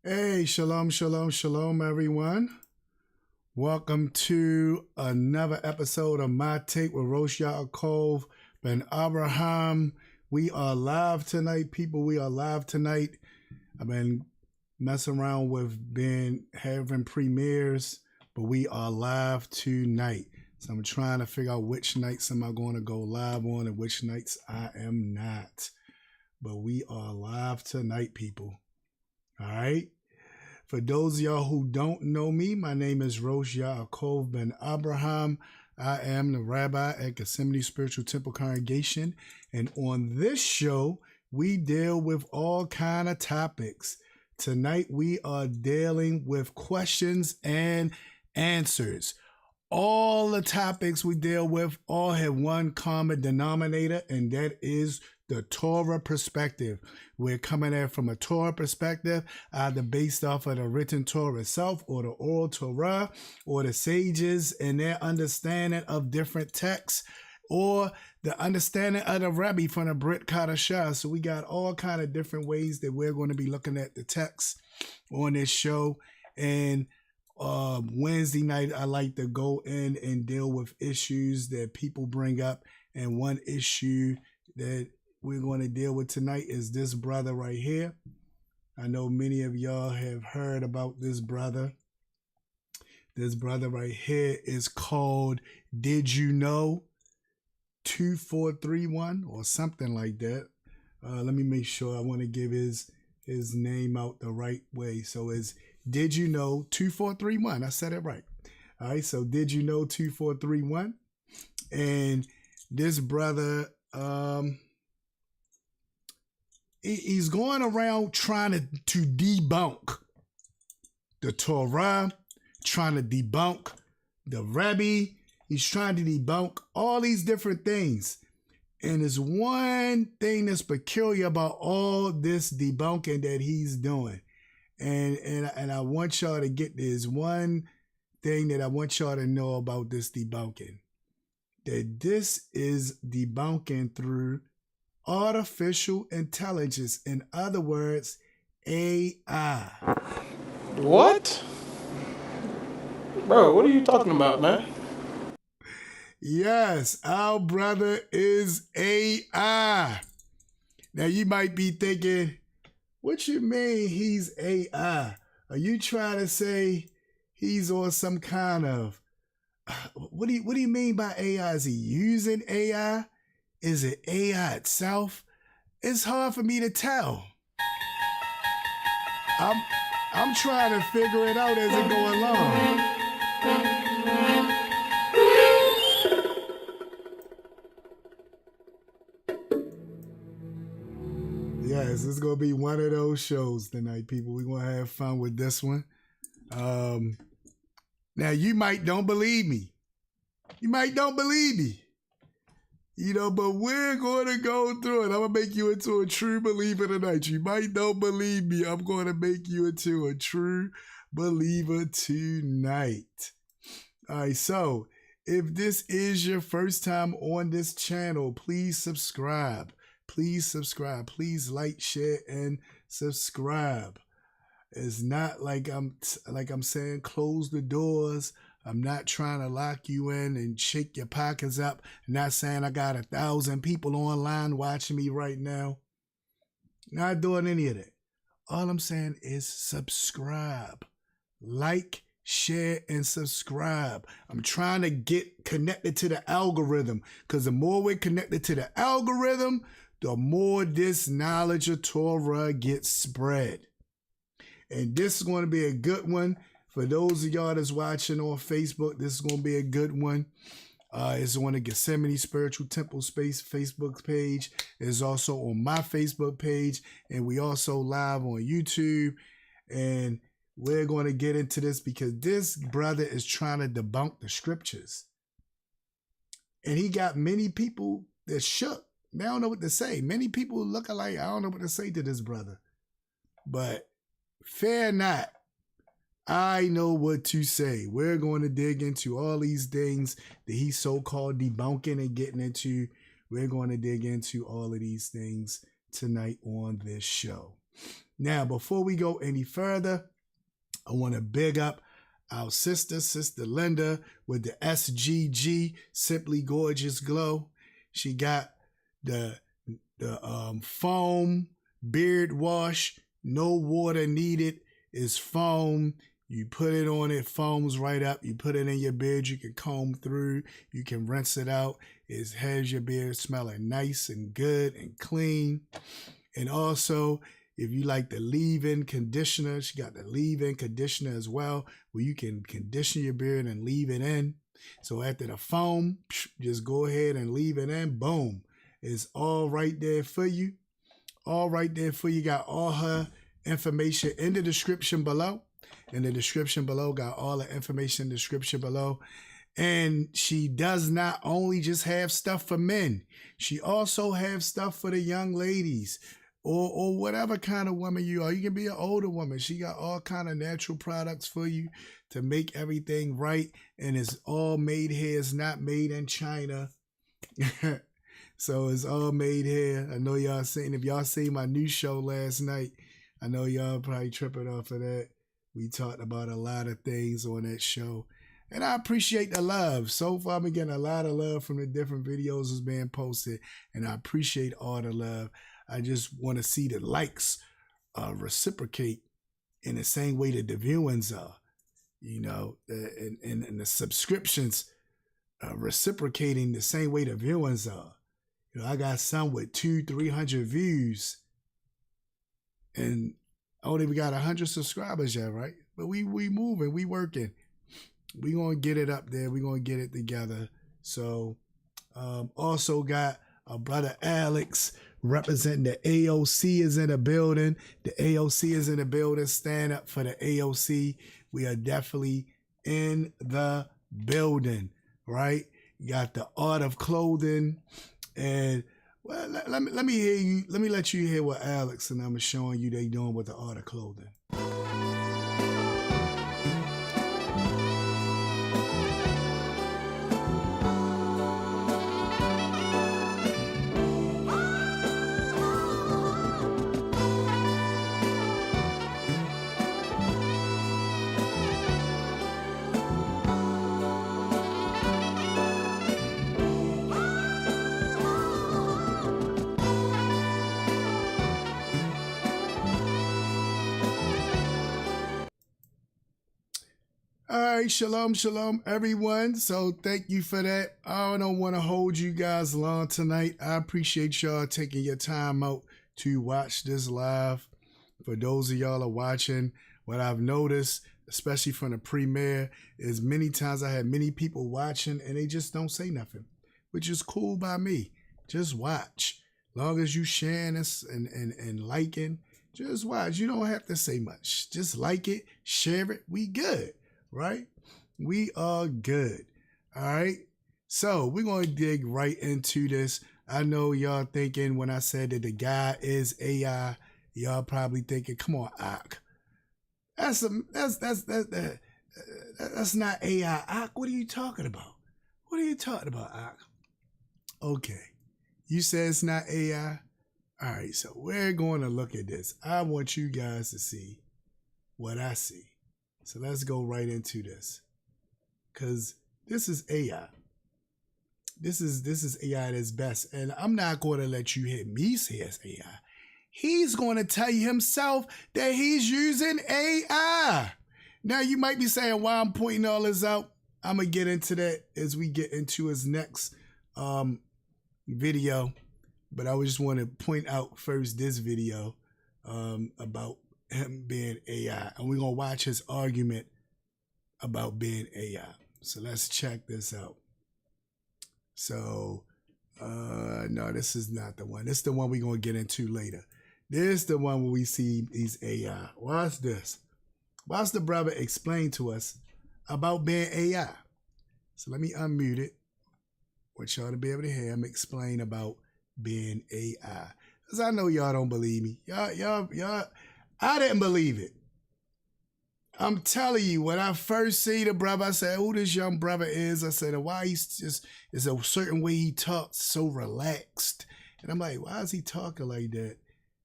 Hey, shalom, shalom, shalom, everyone. Welcome to another episode of My Take with Rosh Ya'acob ben Abraham. We are live tonight, people. We are live tonight. I've been messing around with having premieres, but we are live tonight. So I'm trying to figure out which nights am I going to go live on and which nights I am not. But we are live tonight, people. All right. For those of y'all who don't know me, my name is Rosh Ya'acob ben Abraham. I am the rabbi at Gethsemane Spiritual Temple Congregation. And on this show, we deal with all kind of topics. Tonight, we are dealing with questions and answers. All the topics we deal with all have one common denominator, and that is the Torah perspective. We're coming at it from a Torah perspective, either based off of the written Torah itself or the oral Torah or the sages and their understanding of different texts or the understanding of the Rebbe from the Brit Kadashah. So we got all kind of different ways that we're going to be looking at the text on this show. And Wednesday night, I like to go in and deal with issues that people bring up. And one issue that we're going to deal with tonight is this brother right here. I know many of y'all have heard about this brother. This brother right here is called Did You Know 2431 or something like that. Let me make sure. I want to give his name out the right way. So it's Did You Know 2431. I said it right. All right. So Did You Know 2431? And this brother, he's going around trying to debunk the Torah, trying to debunk the Rebbe. He's trying to debunk all these different things. And there's one thing that's peculiar about all this debunking that he's doing. And I want y'all to get this one thing that I want y'all to know about this debunking. That this is debunking through artificial intelligence. In other words, AI. What? Bro, what are you talking about, man? Yes, our brother is AI. Now you might be thinking, what you mean he's AI? Are you trying to say he's on some kind of, what do you mean by AI? Is he using AI? Is it AI itself? It's hard for me to tell. I'm trying to figure it out as it go along. Yes, it's gonna be one of those shows tonight, people. We're gonna have fun with this one. Now you might don't believe me. You might don't believe me. You know, but we're going to go through it. I'm going to make you into a true believer tonight. You might don't believe me. I'm going to make you into a true believer tonight. All right, so if this is your first time on this channel, please subscribe. Please subscribe. Please like, share, and subscribe. It's not like I'm saying close the doors. I'm not trying to lock you in and shake your pockets up. I'm not saying I got 1,000 people online watching me right now. Not doing any of that. All I'm saying is subscribe. Like, share, and subscribe. I'm trying to get connected to the algorithm, because the more we're connected to the algorithm, the more this knowledge of Torah gets spread. And this is going to be a good one. For those of y'all that's watching on Facebook, this is going to be a good one. It's on the Gethsemane Spiritual Temple Space Facebook page. It's also on my Facebook page. And we also live on YouTube. And we're going to get into this because this brother is trying to debunk the scriptures. And he got many people that shook. They don't know what to say. Many people look alike. I don't know what to say to this brother. But fear not. I know what to say. We're going to dig into all these things that he's so-called debunking and getting into. We're going to dig into all of these things tonight on this show. Now, before we go any further, I want to big up our Sister Linda, with the SGG, Simply Gorgeous Glow. She got the foam beard wash, no water needed. It's foam. You put it on, it foams right up. You put it in your beard, you can comb through, you can rinse it out. It has your beard smelling nice and good and clean. And also, if you like the leave-in conditioner, she got the leave-in conditioner as well, where you can condition your beard and leave it in. So after the foam, just go ahead and leave it in. Boom. It's all right there for you. All right there for you. Got all her information in the description below. In the description below, got all the information in the description below. And she does not only just have stuff for men, she also have stuff for the young ladies or whatever kind of woman you are. You can be an older woman. She got all kind of natural products for you to make everything right. And it's all made here. It's not made in China. So it's all made here. I know y'all seen, if y'all seen my new show last night, I know y'all probably tripping off of that. We talked about a lot of things on that show. And I appreciate the love. So far, I've been getting a lot of love from the different videos that's being posted. And I appreciate all the love. I just want to see the likes reciprocate in the same way that the viewings are. You know, and the subscriptions reciprocating the same way the viewings are. You know, I got some with 200-300 views. And I don't even got 100 subscribers yet, right? But we moving, we working. We gonna get it up there. We gonna get it together. So, also got our brother Alex representing the AOC is in the building. The AOC is in the building. Stand up for the AOC. We are definitely in the building, right? You got the Art of Clothing, and well, let me hear you. Let me let you hear what Alex and I'm showing you they doing with the Art of Clothing. All right, shalom, everyone. So thank you for that. I don't want to hold you guys long tonight. I appreciate y'all taking your time out to watch this live. For those of y'all are watching, what I've noticed, especially from the premiere, is many times I have many people watching and they just don't say nothing, which is cool by me. Just watch. Long as you sharing this and liking, just watch. You don't have to say much. Just like it, share it. We good. Right? We are good. All right. So we're going to dig right into this. I know y'all thinking when I said that the guy is AI, y'all probably thinking, come on, Ak. That's not AI. Ak, what are you talking about? What are you talking about, Ak? Okay. You said it's not AI. All right. So we're going to look at this. I want you guys to see what I see. So let's go right into this, because this is AI. This is AI at its best, and I'm not going to let you hear me say it's AI. He's going to tell you himself that he's using AI. Now you might be saying, why I'm pointing all this out. I'm gonna get into that as we get into his next video, but I just want to point out first this video about him being AI, and we're gonna watch his argument about being AI. So let's check this out. So no, this is not the one. This is the one we're gonna get into later. This is the one where we see these AI. Watch this. Watch the brother explain to us about being AI. So let me unmute it. Want y'all to be able to hear him explain about being AI. Because I know y'all don't believe me. Y'all I didn't believe it. I'm telling you, when I first see the brother, I said, who this young brother is. I said, why he's just, is a certain way he talks, so relaxed. And I'm like, why is he talking like that?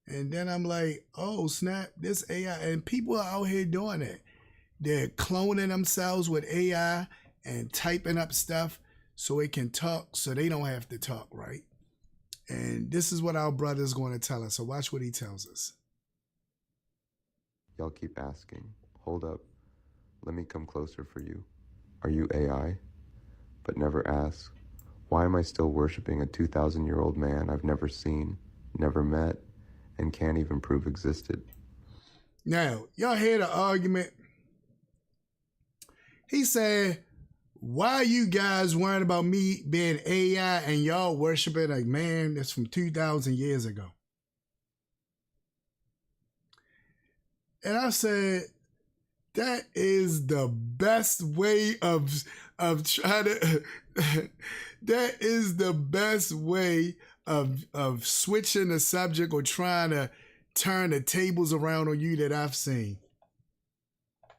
And then I'm like, oh snap, this AI, and people are out here doing it. They're cloning themselves with AI and typing up stuff so it can talk so they don't have to talk, right? And this is what our brother is going to tell us. So watch what he tells us. Y'all keep asking. Hold up. Let me come closer for you. Are you AI? But never ask, why am I still worshiping a 2,000-year-old man I've never seen, never met, and can't even prove existed? Now, y'all hear the argument? He said, why you guys worrying about me being AI and y'all worshiping a man that's from 2,000 years ago? And I said, that is the best way of trying to, that is the best way of switching the subject or trying to turn the tables around on you that I've seen.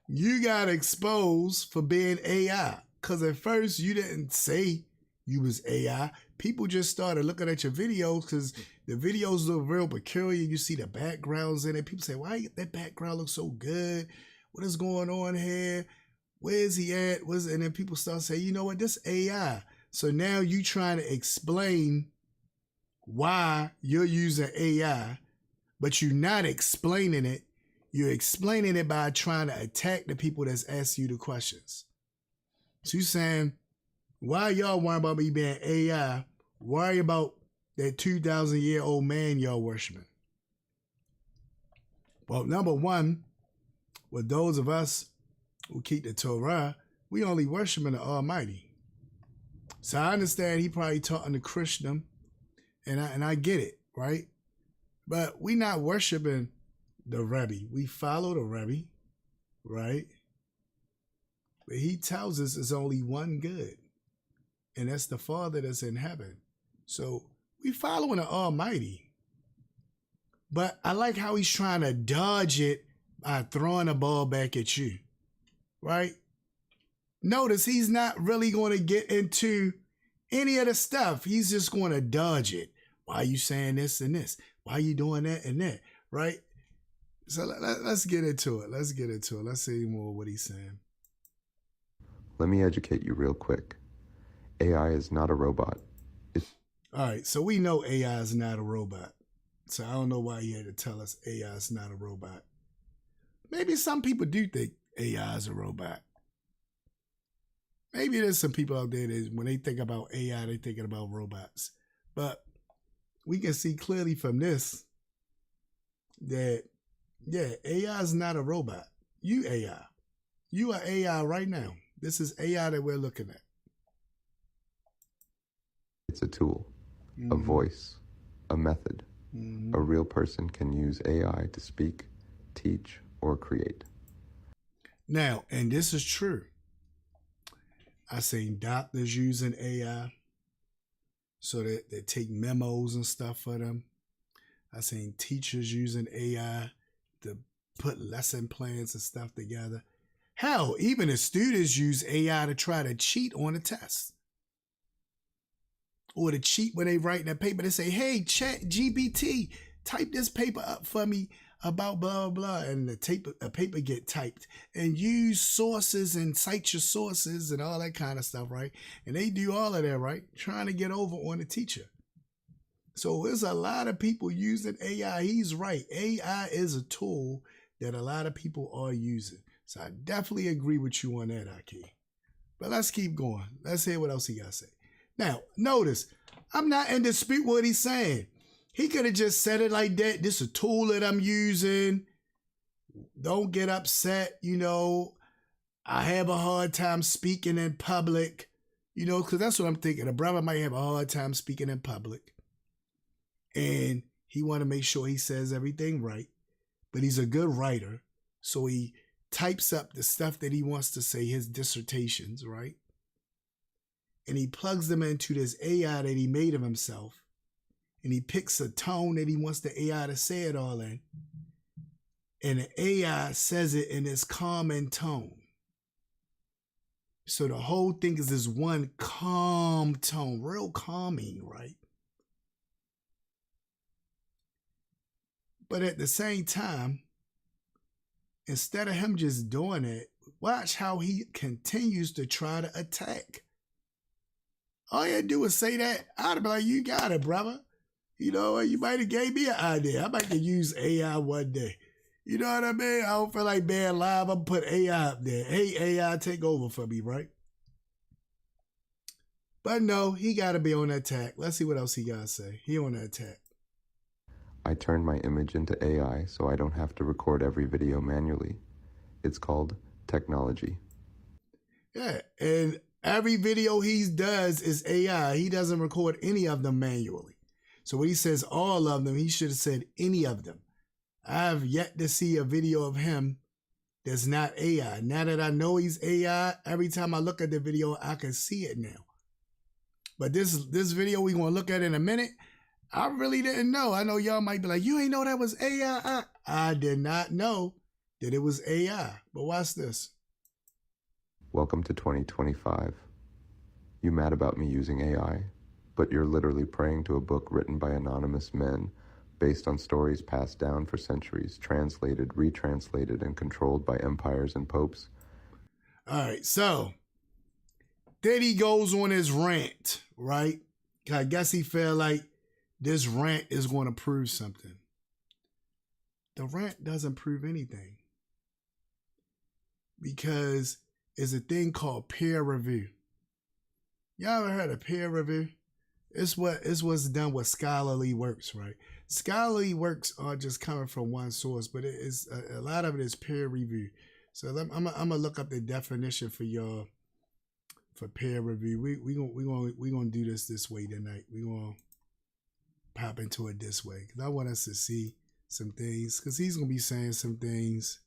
You got exposed for being AI. Because at first you didn't say you was AI. People just started looking at your videos because the videos look real peculiar. You see the backgrounds in it. People say, why that background looks so good? What is going on here? Where is he at? And then people start saying, you know what, this AI. So now you trying to explain why you're using AI, but you're not explaining it. You're explaining it by trying to attack the people that's asking you the questions. So you're saying, why y'all worry about me being AI? Worry about that 2,000-year-old man y'all worshiping. Well, number one, with those of us who keep the Torah, we only worshiping the Almighty. So I understand he probably talking to Christian, and I get it, right? But we not worshiping the Rebbe. We follow the Rebbe, right? But he tells us there's only one good, and that's the Father that's in heaven. So we following the Almighty. But I like how he's trying to dodge it by throwing the ball back at you, right? Notice he's not really going to get into any of the stuff. He's just going to dodge it. Why are you saying this and this? Why are you doing that and that, right? So let's get into it. Let's get into it. Let's see more what he's saying. Let me educate you real quick. AI is not a robot. All right, so we know AI is not a robot. So I don't know why he had to tell us AI is not a robot. Maybe some people do think AI is a robot. Maybe there's some people out there that when they think about AI, they're thinking about robots. But we can see clearly from this that, yeah, AI is not a robot. You AI. You are AI right now. This is AI that we're looking at. It's a tool, a voice, a method. A real person can use AI to speak, teach, or create. Now, and this is true. I seen doctors using AI so that they take memos and stuff for them. I seen teachers using AI to put lesson plans and stuff together. Hell, even the students use AI to try to cheat on a test. Or to cheat when they write in a paper. They say, hey, ChatGPT, type this paper up for me about blah, blah, blah. And a paper get typed. And use sources and cite your sources and all that kind of stuff, right? And they do all of that, right? Trying to get over on the teacher. So there's a lot of people using AI. He's right. AI is a tool that a lot of people are using. So I definitely agree with you on that, Aki. But let's keep going. Let's hear what else he got to say. Now, notice, I'm not in dispute with what he's saying. He could have just said it like that. This is a tool that I'm using. Don't get upset, I have a hard time speaking in public, because that's what I'm thinking. A brother might have a hard time speaking in public. And he want to make sure he says everything right. But he's a good writer. So he types up the stuff that he wants to say, his dissertations, right? And he plugs them into this AI that he made of himself. And he picks a tone that he wants the AI to say it all in. And the AI says it in this calming tone. So the whole thing is this one calm tone, real calming, right? But at the same time, instead of him just doing it, watch how he continues to try to attack. All you do is say that. I'd be like, you got it, brother. You know, you might have gave me an idea. I might use AI one day. You know what I mean? I don't feel like being live. I'm put AI up there. Hey, AI, take over for me, right? But no, he got to be on the attack. Let's see what else he got to say. He on the attack. I turned my image into AI so I don't have to record every video manually. It's called technology. Yeah, and every video he does is AI. He doesn't record any of them manually. So when he says all of them, he should have said any of them. I have yet to see a video of him that's not AI. Now that I know he's AI, every time I look at the video, I can see it now. But this video we're going to look at in a minute, I really didn't know. I know y'all might be like, you ain't know that was AI. I did not know that it was AI. But watch this. Welcome to 2025. You mad about me using AI, but you're literally praying to a book written by anonymous men based on stories passed down for centuries, translated, retranslated, and controlled by empires and popes. All right, so then he goes on his rant, right? I guess he felt like this rant is going to prove something. The rant doesn't prove anything because it's a thing called peer review. Y'all ever heard of peer review? It's what's done with scholarly works, right? Scholarly works are just coming from one source, but it is a lot of it is peer review. So I'm gonna look up the definition for y'all for peer review. We gonna do this way tonight. We gonna pop into it this way because I want us to see some things because he's gonna be saying some things.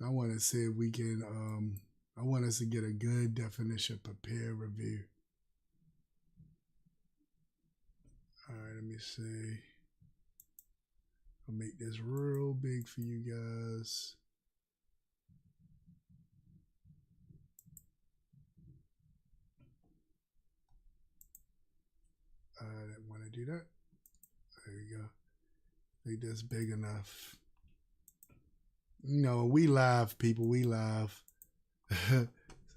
I want to see if we can, I want us to get a good definition for peer review. All right, let me see. I'll make this real big for you guys. I didn't want to do that. There you go. Make this big enough. No, we live, people. We live. So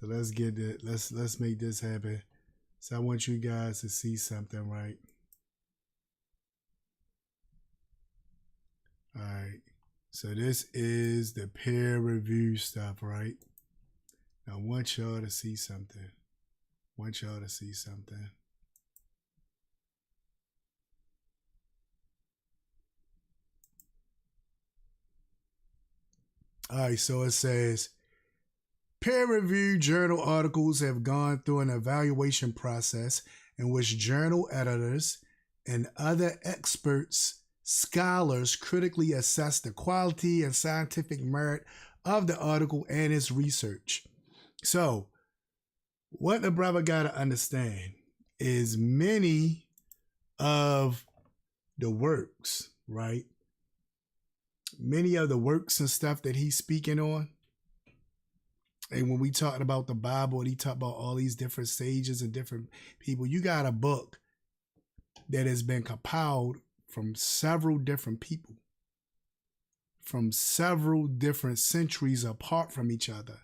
let's get it. Let's make this happen. So I want you guys to see something, right? All right. So this is the peer review stuff, right? Now I want y'all to see something. All right, so it says, peer-reviewed journal articles have gone through an evaluation process in which journal editors and other experts, scholars critically assess the quality and scientific merit of the article and its research. So, what the brother got to understand is many of the works, right? Many of the works and stuff that he's speaking on. And when we talking about the Bible and he talk about all these different sages and different people, you got a book that has been compiled from several different people, from several different centuries apart from each other.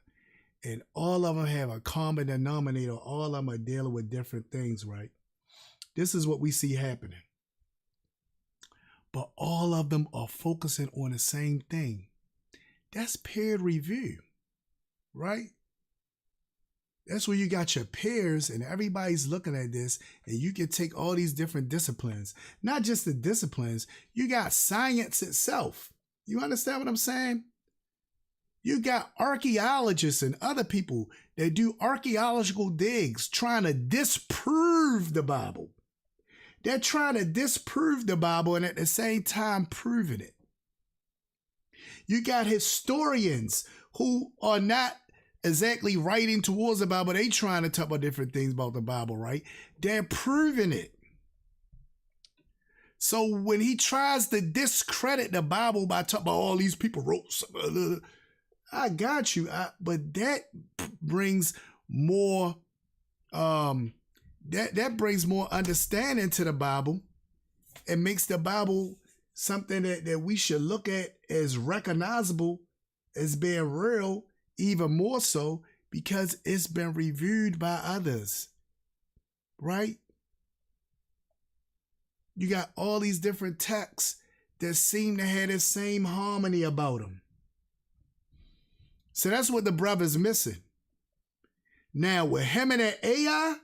And all of them have a common denominator. All of them are dealing with different things, right? This is what we see happening. But all of them are focusing on the same thing. That's peer review, right? That's where you got your peers and everybody's looking at this, and you can take all these different disciplines. Not just the disciplines, you got science itself. You understand what I'm saying? You got archaeologists and other people that do archaeological digs trying to disprove the Bible. They're trying to disprove the Bible and at the same time proving it. You got historians who are not exactly writing towards the Bible. They trying to talk about different things about the Bible, right? They're proving it. So when he tries to discredit the Bible by talking about all these people wrote something, I got you. But that brings more that brings more understanding to the Bible and makes the Bible something that we should look at as recognizable as being real, even more so because it's been reviewed by others, right? You got all these different texts that seem to have the same harmony about them. So that's what the brother's missing. Now, with him and that AI,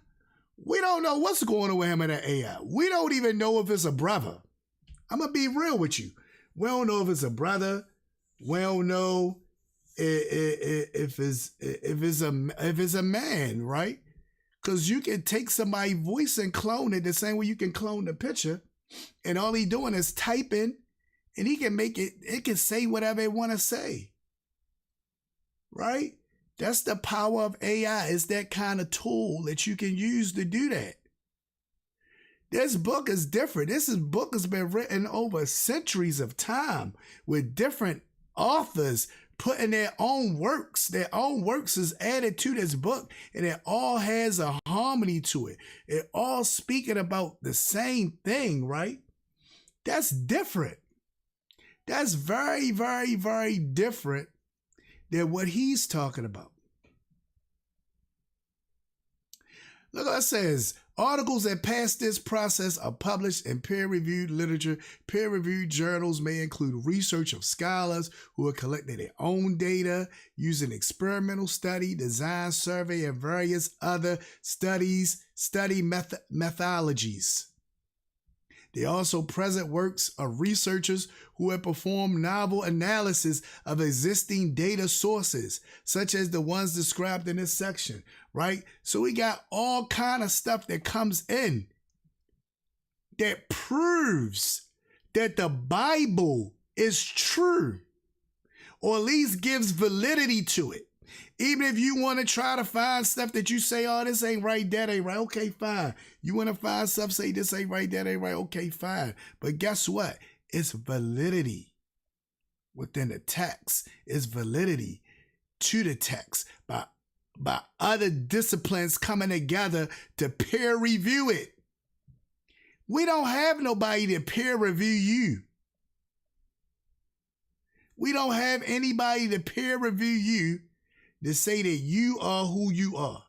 we don't know what's going on with him and that AI. We don't even know if it's a brother. I'm going to be real with you. We don't know if it's a brother. We don't know if it's a man, right? Because you can take somebody's voice and clone it the same way you can clone the picture. And all he doing is typing, and he can make it can say whatever it want to say. Right? That's the power of AI. It's that kind of tool that you can use to do that. This book is different. Book has been written over centuries of time with different authors putting their own works. Their own works is added to this book, and it all has a harmony to it. It all speaking about the same thing, right? That's different. That's very, very, very different than what he's talking about. Look what it says. Articles that pass this process are published in peer-reviewed literature. Peer-reviewed journals may include research of scholars who have collected their own data using experimental study, design, survey, and various other study methodologies. They also present works of researchers who have performed novel analysis of existing data sources, such as the ones described in this section, right? So we got all kind of stuff that comes in that proves that the Bible is true, or at least gives validity to it. Even if you want to try to find stuff that you say, oh, this ain't right, that ain't right, okay, fine. You want to find stuff, say this ain't right, that ain't right, okay, fine. But guess what? It's validity within the text. It's validity to the text by other disciplines coming together to peer review it. We don't have nobody to peer review you. We don't have anybody to peer review you to say that you are who you are.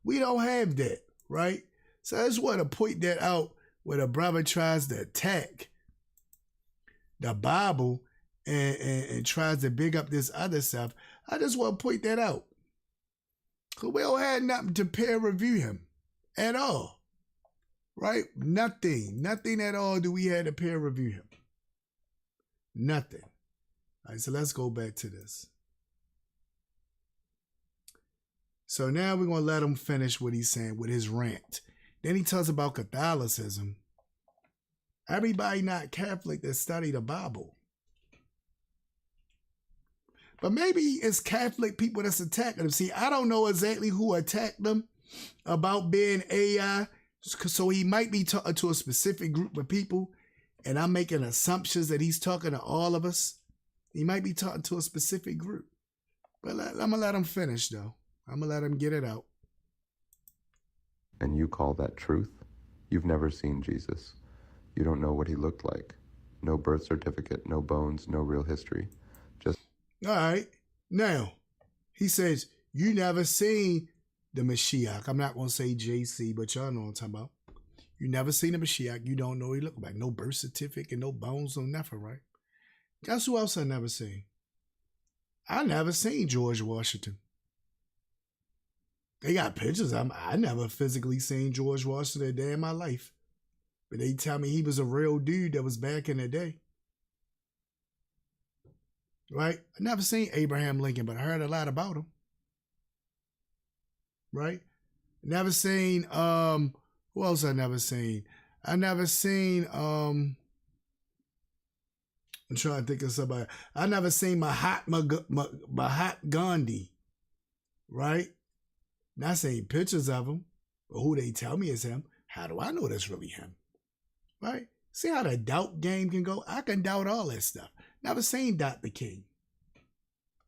We don't have that, right? So I just want to point that out where the brother tries to attack the Bible and tries to big up this other stuff. I just want to point that out. Because we don't have nothing to peer review him at all, right? Nothing at all do we have to peer review him. Nothing. All right, so let's go back to this. So now we're going to let him finish what he's saying with his rant. Then he talks about Catholicism. Everybody not Catholic that study the Bible. But maybe it's Catholic people that's attacking them. See, I don't know exactly who attacked them about being AI. So he might be talking to a specific group of people. And I'm making assumptions that he's talking to all of us. He might be talking to a specific group. But I'm going to let him finish, though. I'm going to let him get it out. And you call that truth? You've never seen Jesus. You don't know what he looked like. No birth certificate, no bones, no real history. Just... All right. Now, he says, you never seen the Mashiach. I'm not going to say JC, but y'all know what I'm talking about. You never seen the Mashiach. You don't know what he looked like. No birth certificate, no bones, no nothing, right? Guess who else I never seen? I never seen George Washington. They got pictures of him. I never physically seen George Washington a day in my life. But they tell me he was a real dude that was back in the day. Right? I never seen Abraham Lincoln, but I heard a lot about him. Right? Never seen, who else I never seen? I never seen, I'm trying to think of somebody. I never seen Mahatma Gandhi. Right? Not saying pictures of him, but who they tell me is him. How do I know that's really him? Right? See how the doubt game can go? I can doubt all that stuff. Never seen Dr. King.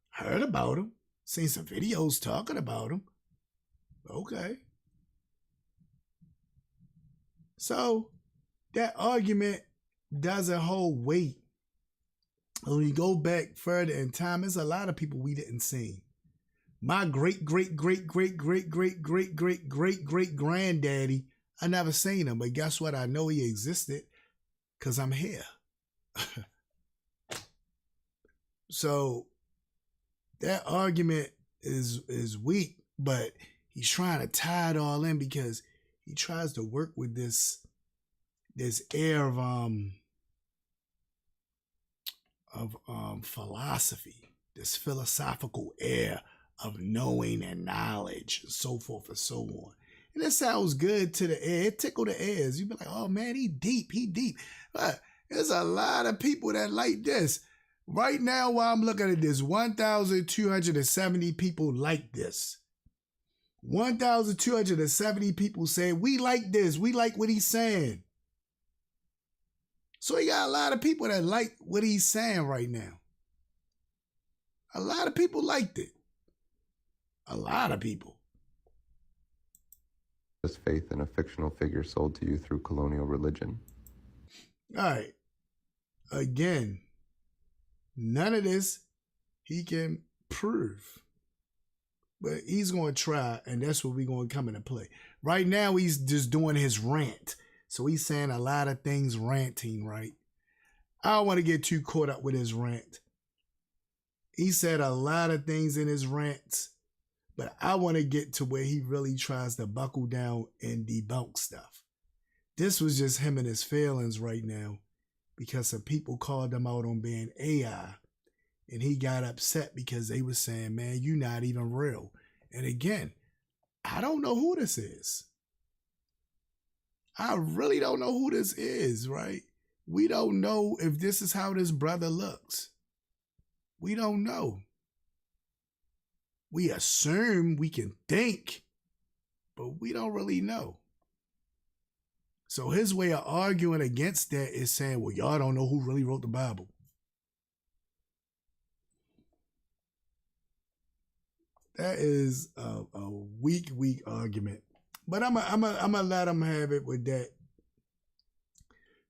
Heard about him. Seen some videos talking about him. Okay. So that argument doesn't hold weight. When you go back further in time, there's a lot of people we didn't see. My great granddaddy, I never seen him, but guess what? I know he existed because I'm here. So that argument is weak, but he's trying to tie it all in because he tries to work with this air of philosophy, this philosophical air of knowing and knowledge and so forth and so on. And it sounds good to the ear. It tickled the ears. You'd be like, oh man, he deep. But there's a lot of people that like this. Right now, while I'm looking at this, 1,270 people like this. 1,270 people say, we like this. We like what he's saying. So he got a lot of people that like what he's saying right now. A lot of people liked it. A lot of people. This faith in a fictional figure sold to you through colonial religion. All right. Again, none of this he can prove. But he's going to try, and that's what we're going to come into play. Right now, he's just doing his rant. So he's saying a lot of things ranting, right? I don't want to get too caught up with his rant. He said a lot of things in his rants, but I want to get to where he really tries to buckle down and debunk stuff. This was just him and his feelings right now because some people called him out on being AI, and he got upset because they were saying, man, you're not even real. And again, I don't know who this is. I really don't know who this is, right? We don't know if this is how this brother looks. We don't know. We assume, we can think, but we don't really know. So his way of arguing against that is saying, well, y'all don't know who really wrote the Bible. That is a weak argument. But I'm gonna let him have it with that.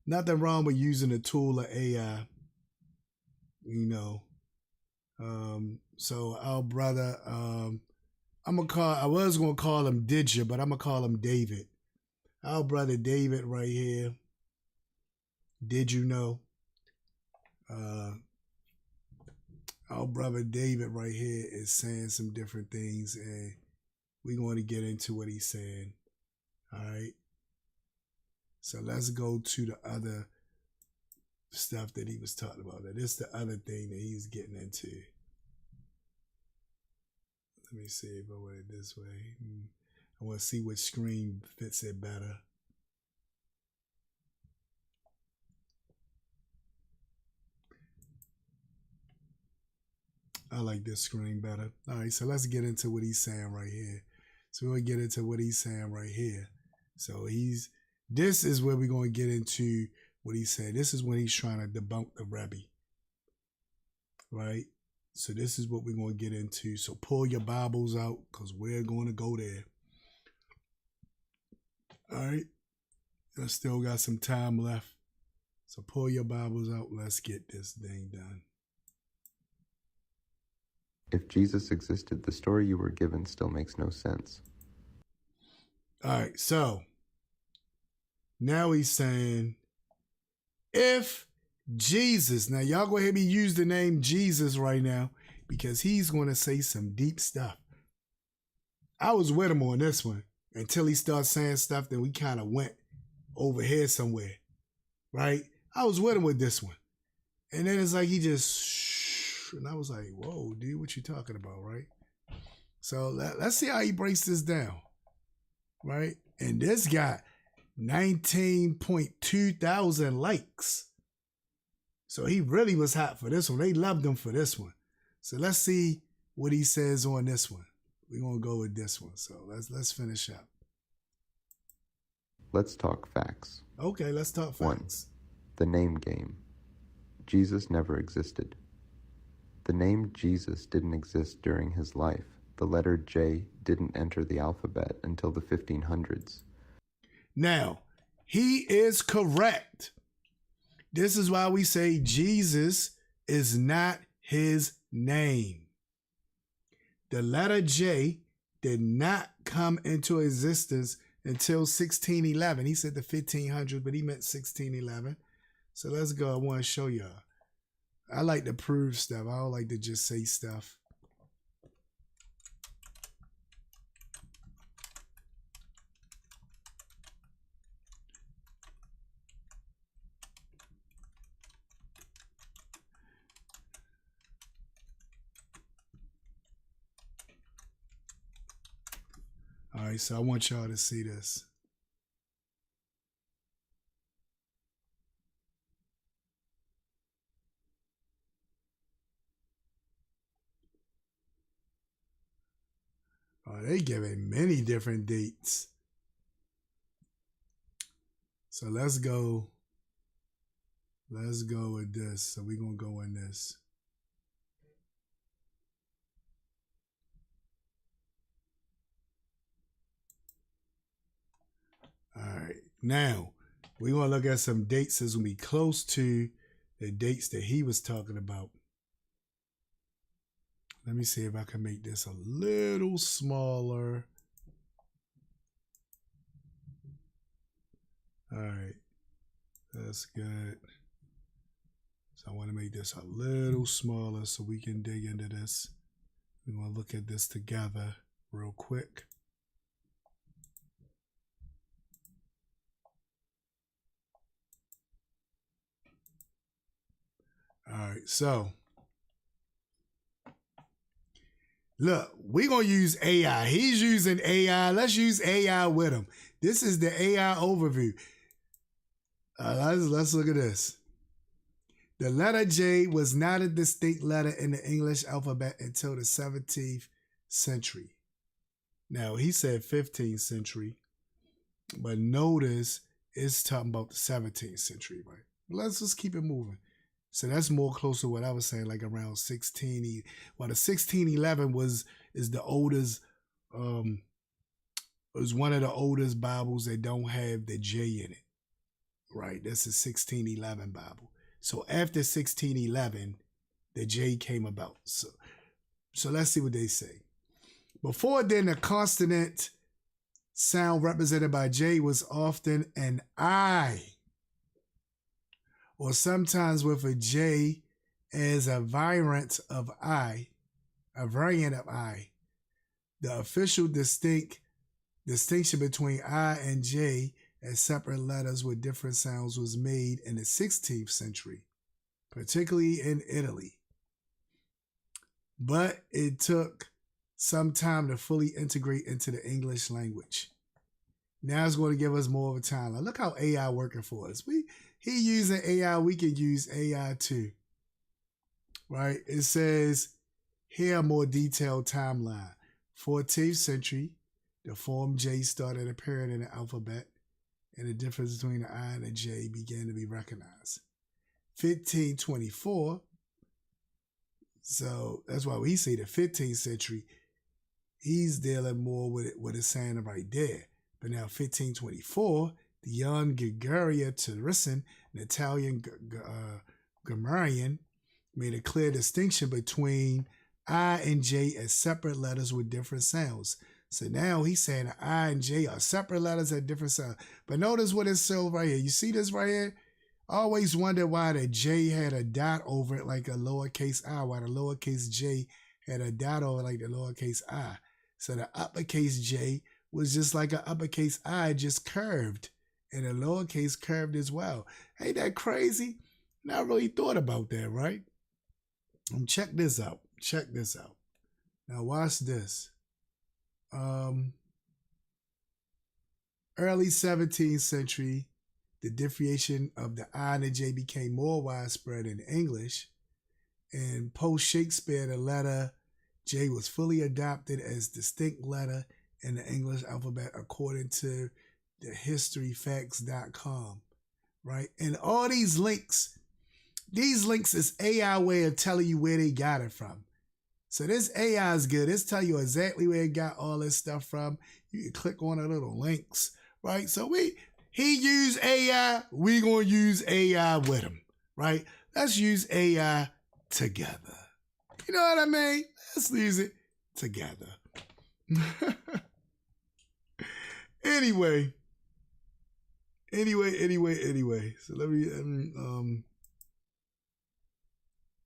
Nothing wrong with using a tool of AI. You know. So our brother, I was gonna call him Didja, but I'm gonna call him David. Our brother David right here. Did you know? Our brother David right here is saying some different things, and we're going to get into what he's saying. All right. So let's go to the other stuff that he was talking about. This is the other thing that he's getting into. Let me see if I went it this way. I want to see which screen fits it better. I like this screen better. All right, so let's get into what he's saying right here. So we'll get into what he's saying right here. So this is where we're going to get into what he's saying. This is when he's trying to debunk the Rebbe. Right? So this is what we're going to get into. So pull your Bibles out because we're going to go there. All right? I still got some time left. So pull your Bibles out. Let's get this thing done. If Jesus existed, the story you were given still makes no sense. All right, so now he's saying, if Jesus, now y'all go ahead and use the name Jesus right now because he's going to say some deep stuff. I was with him on this one until he started saying stuff that we kind of went over here somewhere, right? I was with him with this one. And then it's like he just and I was like, whoa, dude, what you talking about, right? So let's see how he breaks this down, right? And this got 19.2 thousand likes. So he really was hot for this one. They loved him for this one. So let's see what he says on this one. We're going to go with this one. So let's finish up. Let's talk facts. Okay, let's talk facts. The name game. Jesus never existed. The name Jesus didn't exist during his life. The letter J didn't enter the alphabet until the 1500s. Now, he is correct. This is why we say Jesus is not his name. The letter J did not come into existence until 1611. He said the 1500s, but he meant 1611. So let's go. I want to show y'all. I like to prove stuff. I don't like to just say stuff. All right, so I want y'all to see this. Oh, they giving many different dates. So let's go. Let's go with this. So we're going to go in this. All right. Now, we're going to look at some dates that's going to be close to the dates that he was talking about. Let me see if I can make this a little smaller. All right. That's good. So I want to make this a little smaller so we can dig into this. We're going to look at this together real quick. All right, so look, we're going to use AI. He's using AI. Let's use AI with him. This is the AI overview. Let's look at this. The letter J was not a distinct letter in the English alphabet until the 17th century. Now, he said 15th century, but notice it's talking about the 17th century, right? Let's just keep it moving. So that's more close to what I was saying, like around 16. Well, the 1611 is the oldest, was one of the oldest Bibles that don't have the J in it, right? That's the 1611 Bible. So after 1611, the J came about. So let's see what they say. Before then, the consonant sound represented by J was often an I, or sometimes with a J as a variant of I, a variant of I. The official distinction between I and J as separate letters with different sounds was made in the 16th century, particularly in Italy. But it took some time to fully integrate into the English language. Now it's going to give us more of a timeline. Look how AI working for us. He using AI, we can use AI too. Right? It says here a more detailed timeline. 14th century, the form J started appearing in the alphabet, and the difference between the I and the J began to be recognized. 1524, so that's why we say the 15th century, he's dealing more with it, what it's saying right there. But now 1524, the young Gregorian Teresian, an Italian grammarian, made a clear distinction between I and J as separate letters with different sounds. So now he's saying that I and J are separate letters at different sounds. But notice what it says right here. You see this right here? I always wondered why the J had a dot over it like a lowercase I, why the lowercase J had a dot over it like the lowercase I. So the uppercase J was just like an uppercase I, just curved, and a lowercase curved as well. Ain't that crazy? Not really thought about that, right? Check this out. Check this out. Now watch this. Early 17th century, the differentiation of the I and the J became more widespread in English, and post-Shakespeare, the letter J was fully adopted as distinct letter in the English alphabet according to the historyfacts.com. right? And all these links is AI way of telling you where they got it from. So this AI is good. It's tell you exactly where it got all this stuff from. You can click on the little links, right? So he used AI. We gonna use AI with him, right? Let's use AI together. You know what I mean? Let's use it together. Anyway. So let me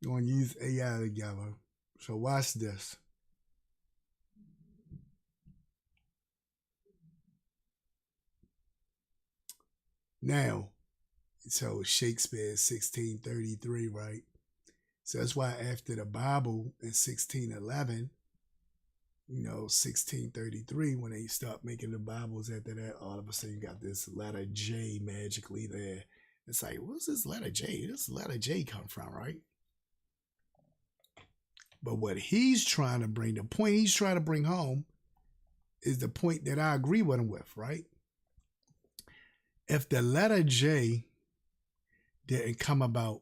gonna use AI together. So watch this. Now, so Shakespeare 1633, right? So that's why after the Bible in 1611, 1633, when they start making the Bibles after that, all of a sudden you got this letter J magically there. It's like, what's this letter J? This letter J come from, right? But what he's trying to bring, the point he's trying to bring home is the point that I agree with him with, right? If the letter J didn't come about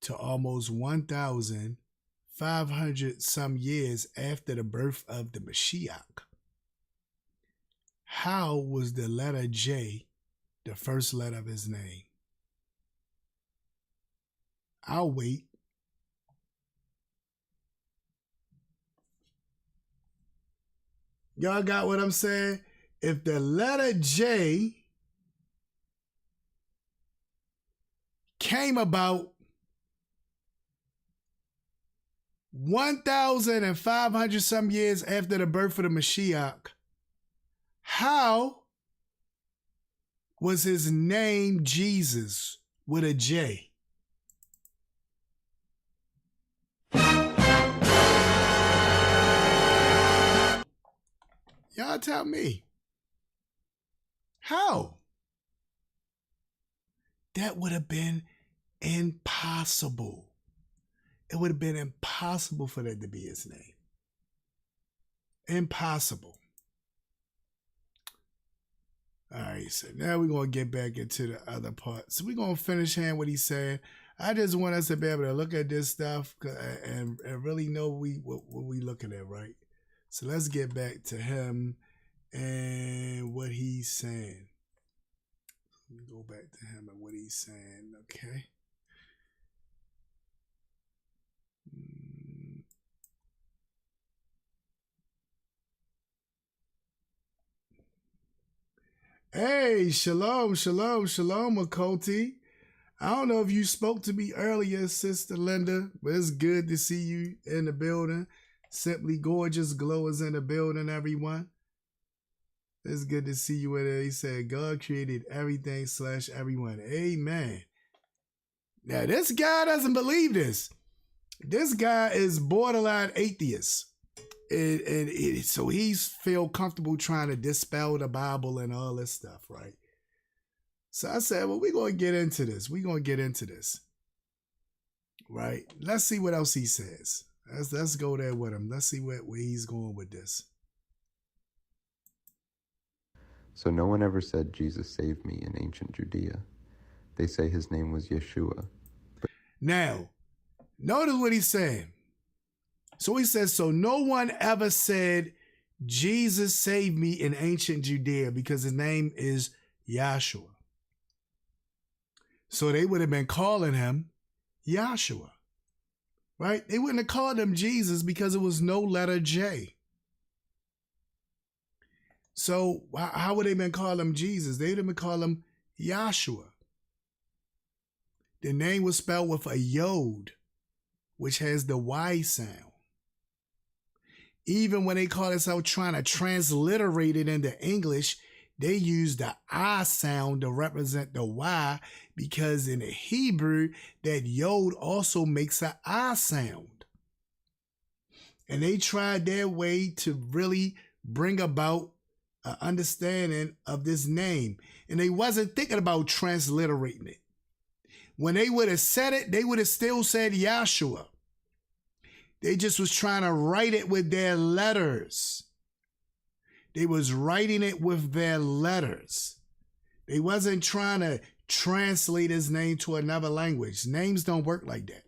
to almost 1,500 some years after the birth of the Mashiach, how was the letter J the first letter of his name? I'll wait. Y'all got what I'm saying? If the letter J came about 1,500 some years after the birth of the Mashiach, how was his name Jesus with a J? Y'all tell me. How? That would have been impossible. It would have been impossible for that to be his name. Impossible. All right, so now we're going to get back into the other part. So we're going to finish here what he's saying. I just want us to be able to look at this stuff and really know what we looking at, right? So let's get back to him and what he's saying. Let me go back to him and what he's saying, okay? Hey, shalom, Makoti. I don't know if you spoke to me earlier, Sister Linda, but it's good to see you in the building. Simply Gorgeous Glow is in the building, everyone. It's good to see you in there. He said, God created everything / everyone. Amen. Now, this guy doesn't believe this. This guy is borderline atheist. So he's feel comfortable trying to dispel the Bible and all this stuff, right? So I said, well, we're going to get into this. Right? Let's see what else he says. Let's go there with him. Let's see where he's going with this. So no one ever said Jesus saved me in ancient Judea. They say his name was Yeshua. Now, notice what he's saying. So he says, so no one ever said Jesus saved me in ancient Judea because his name is Yahshua. So they would have been calling him Yahshua, right? They wouldn't have called him Jesus because it was no letter J. So how would they been calling him Jesus? They would have been calling him Yahshua. The name was spelled with a yod, which has the Y sound. Even when they call themselves trying to transliterate it into English, they use the I sound to represent the Y because in the Hebrew, that yod also makes an I sound. And they tried their way to really bring about an understanding of this name. And they wasn't thinking about transliterating it. When they would have said it, they would have still said Yahshua. They just was trying to write it with their letters. They was writing it with their letters. They wasn't trying to translate his name to another language. Names don't work like that.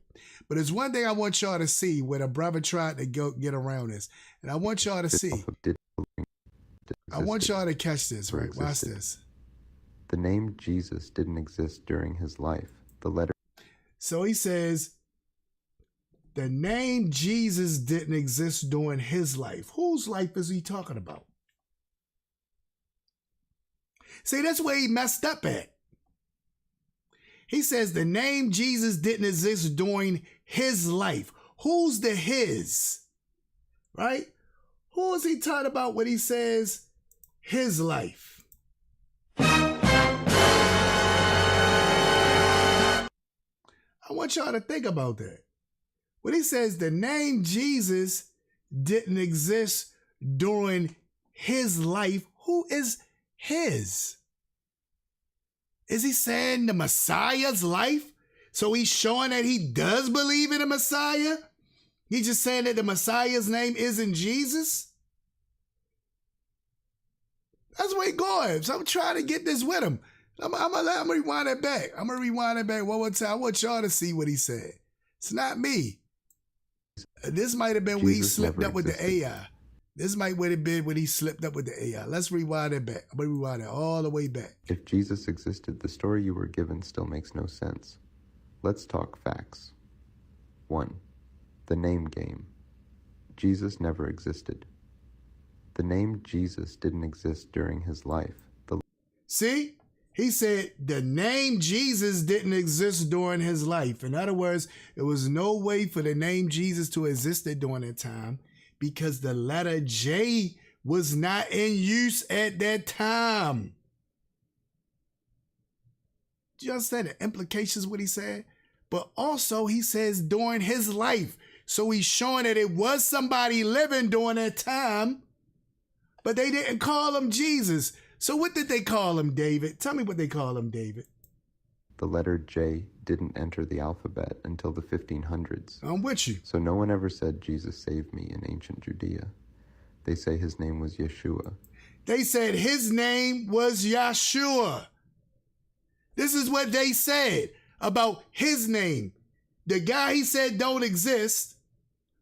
But there's one thing I want y'all to see where the brother tried to get around this. And I want y'all to see. I want y'all to catch this, right? Watch this. The name Jesus didn't exist during his life. The letter. So he says, the name Jesus didn't exist during his life. Whose life is he talking about? See, that's where he messed up at. He says the name Jesus didn't exist during his life. Who's the his? Right? Who is he talking about when he says his life? I want y'all to think about that. When he says the name Jesus didn't exist during his life, who is his? Is he saying the Messiah's life? So he's showing that he does believe in the Messiah? He's just saying that the Messiah's name isn't Jesus? That's where he going. So I'm trying to get this with him. I'm gonna rewind it back. I'm gonna rewind it back one more time. I want y'all to see what he said. It's not me. This might have been when he slipped up with the AI. This might have been when he slipped up with the AI. Let's rewind it back. I'm going to rewind it all the way back. If Jesus existed, the story you were given still makes no sense. Let's talk facts. 1. The name game. Jesus never existed. The name Jesus didn't exist during his life. See? He said the name Jesus didn't exist during his life. In other words, there was no way for the name Jesus to exist during that time because the letter J was not in use at that time. Do you understand the implications of what he said? But also he says during his life. So he's showing that it was somebody living during that time, but they didn't call him Jesus. So what did they call him, David? Tell me what they call him, David. The letter J didn't enter the alphabet until the 1500s. I'm with you. So no one ever said Jesus saved me in ancient Judea. They say his name was Yeshua. They said his name was Yeshua. This is what they said about his name. The guy he said don't exist,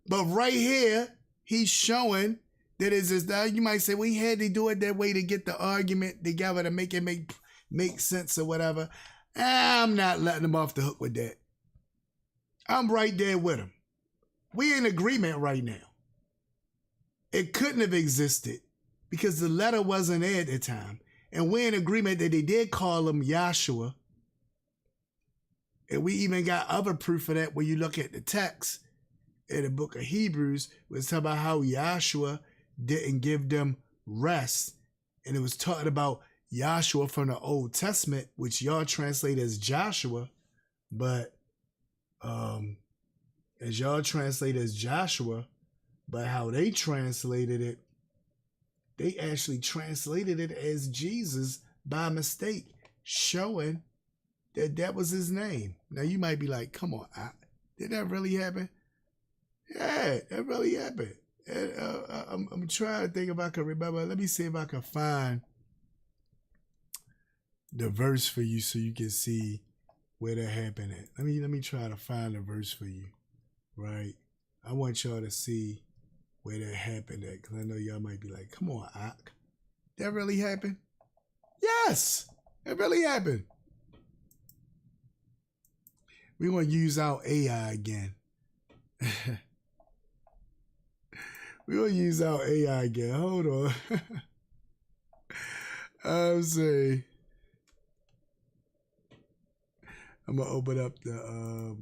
but right here, he's showing that is this. Now you might say, well, he had to do it that way to get the argument together to make it make sense or whatever. I'm not letting him off the hook with that. I'm right there with him. We in agreement right now. It couldn't have existed because the letter wasn't there at the time. And we're in agreement that they did call him Yahshua. And we even got other proof of that when you look at the text in the book of Hebrews, where it's talking about how Yahshua didn't give them rest. And it was talking about Yahshua from the Old Testament, which y'all translate as Joshua. But as y'all translate as Joshua, but how they translated it, they actually translated it as Jesus by mistake, showing that that was his name. Now you might be like, come on, did that really happen? Yeah, that really happened. I'm trying to think if I can remember. Let me see if I can find the verse for you so you can see where that happened at. Let me try to find the verse for you, right? I want y'all to see where that happened at, because I know y'all might be like, come on, Ak. That really happened? Yes, it really happened. We're going to use our AI again. We're going to use our AI again. Hold on. I'm sorry. I'm going to open up the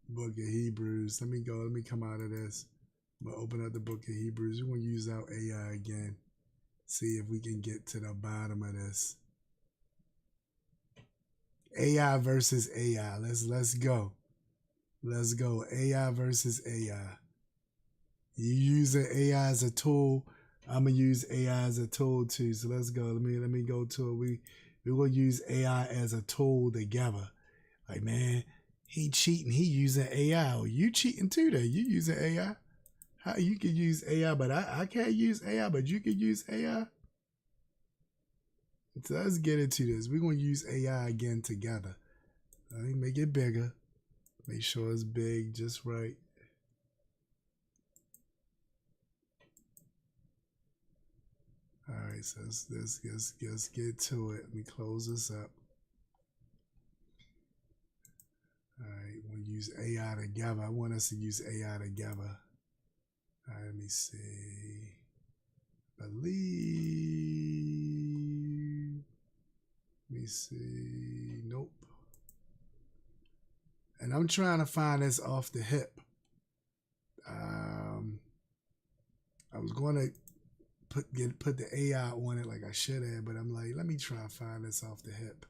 book of Hebrews. Let me come out of this. I'm going to open up the book of Hebrews. We're going to use our AI again. See if we can get to the bottom of this. AI versus AI. Let's go. Let's go. AI versus AI. You using AI as a tool. I'm gonna use AI as a tool too. So let's go. Let me go to it. We're gonna use AI as a tool together. Like, man, he cheating. He using AI. Oh, you cheating too then. You using AI. How you can use AI, but I can't use AI, but you can use AI. So let's get into this. We're going to use AI again together. Let me make it bigger. Make sure it's big just right. All right, so let's get to it. Let me close this up. All right, we'll use AI together. I want us to use AI together. All right, let me see. Believe. Let me see. Nope. And I'm trying to find this off the hip. I was going to put the AI on it like I should have, but I'm like, let me try and find this off the hip.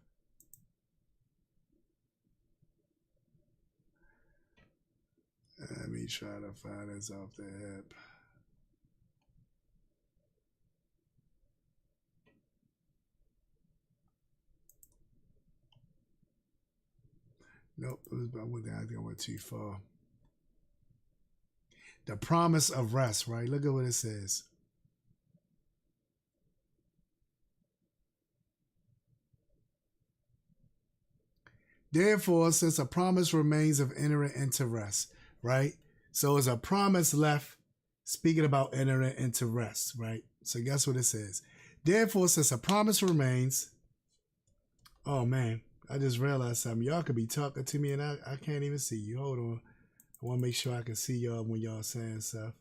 Let me try to find this off the hip. Nope, I think I went too far. The promise of rest, right? Look at what it says. Therefore, since a promise remains of entering into rest, right? So it's a promise left speaking about entering into rest, right? So guess what it says? Therefore, since a promise remains, oh man, I just realized something. Y'all could be talking to me and I can't even see you. Hold on. I want to make sure I can see y'all when y'all saying stuff.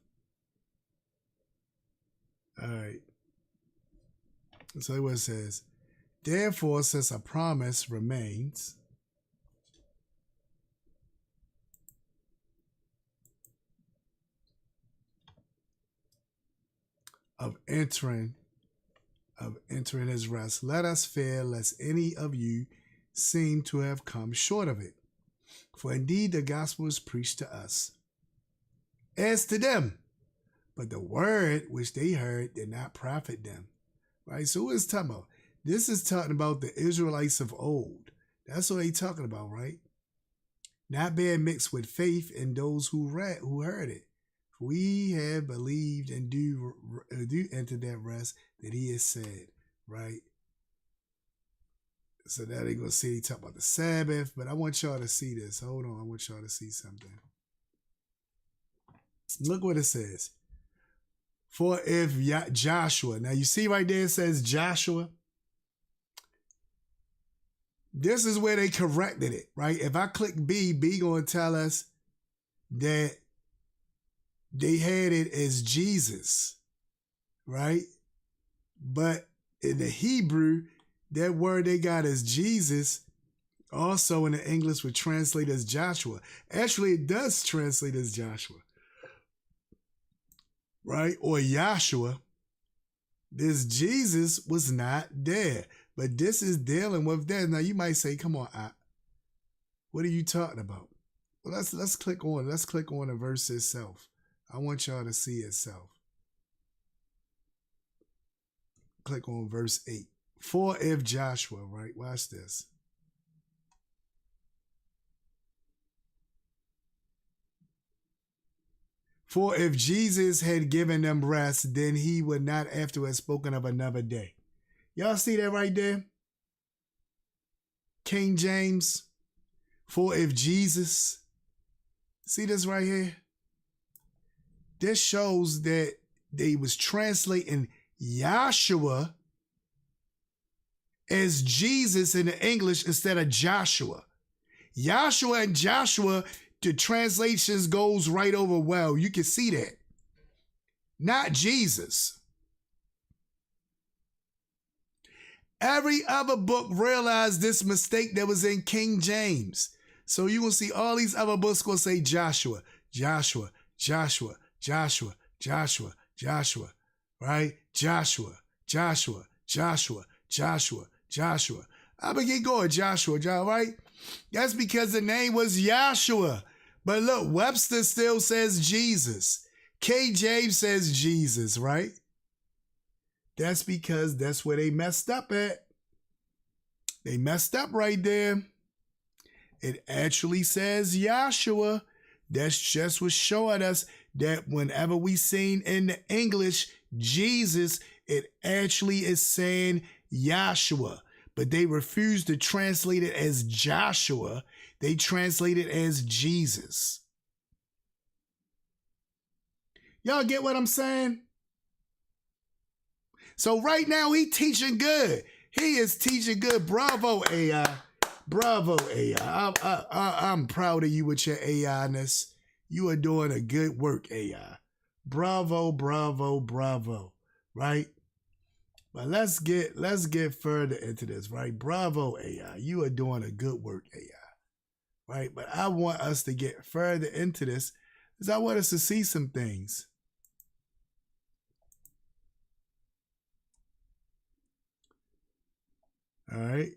All right. So what it says. Therefore, since a promise remains of entering his rest, let us fear lest any of you seem to have come short of it. For indeed the gospel is preached to us, as to them, but the word which they heard did not profit them. Right? So what is talking about? This is talking about the Israelites of old. That's what he's talking about, right? Not being mixed with faith in those who heard it. We have believed and do enter that rest that he has said, right? So now they're going to see, he talk about the Sabbath, but I want y'all to see this. Hold on, I want y'all to see something. Look what it says. For if Joshua, now you see right there it says Joshua. This is where they corrected it, right? If I click B going to tell us that they had it as Jesus, right? But in the Hebrew, that word they got as Jesus, also in the English would translate as Joshua. Actually, it does translate as Joshua, right? Or Yahshua. This Jesus was not there, but this is dealing with that. Now you might say, "Come on, what are you talking about?" Well, let's click on the verse itself. I want y'all to see itself. Click on verse 8. For if Joshua, right? Watch this. For if Jesus had given them rest, then he would not after have spoken of another day. Y'all see that right there? King James. For if Jesus. See this right here? This shows that they was translating Yahshua as Jesus in the English instead of Joshua. Yahshua and Joshua, the translations goes right over well. You can see that. Not Jesus. Every other book realized this mistake that was in King James. So you will see all these other books going to say Joshua, Joshua, Joshua, Joshua, Joshua, Joshua, right? Joshua, Joshua, Joshua, Joshua, Joshua. I begin going Joshua, right? That's because the name was Yahshua. But look, Webster still says Jesus. King James says Jesus, right? That's because that's where they messed up at. They messed up right there. It actually says Yahshua. That's just what's showing us that whenever we seen in the English Jesus, it actually is saying Yahshua, but they refuse to translate it as Joshua. They translate it as Jesus. Y'all get what I'm saying? So right now he teaching good. He is teaching good. Bravo, AI. Bravo, AI. I'm proud of you with your AI-ness. You are doing a good work, AI. Bravo, bravo, bravo. Right? But let's get further into this, right? Bravo, AI. You are doing a good work, AI. Right? But I want us to get further into this because I want us to see some things. All right?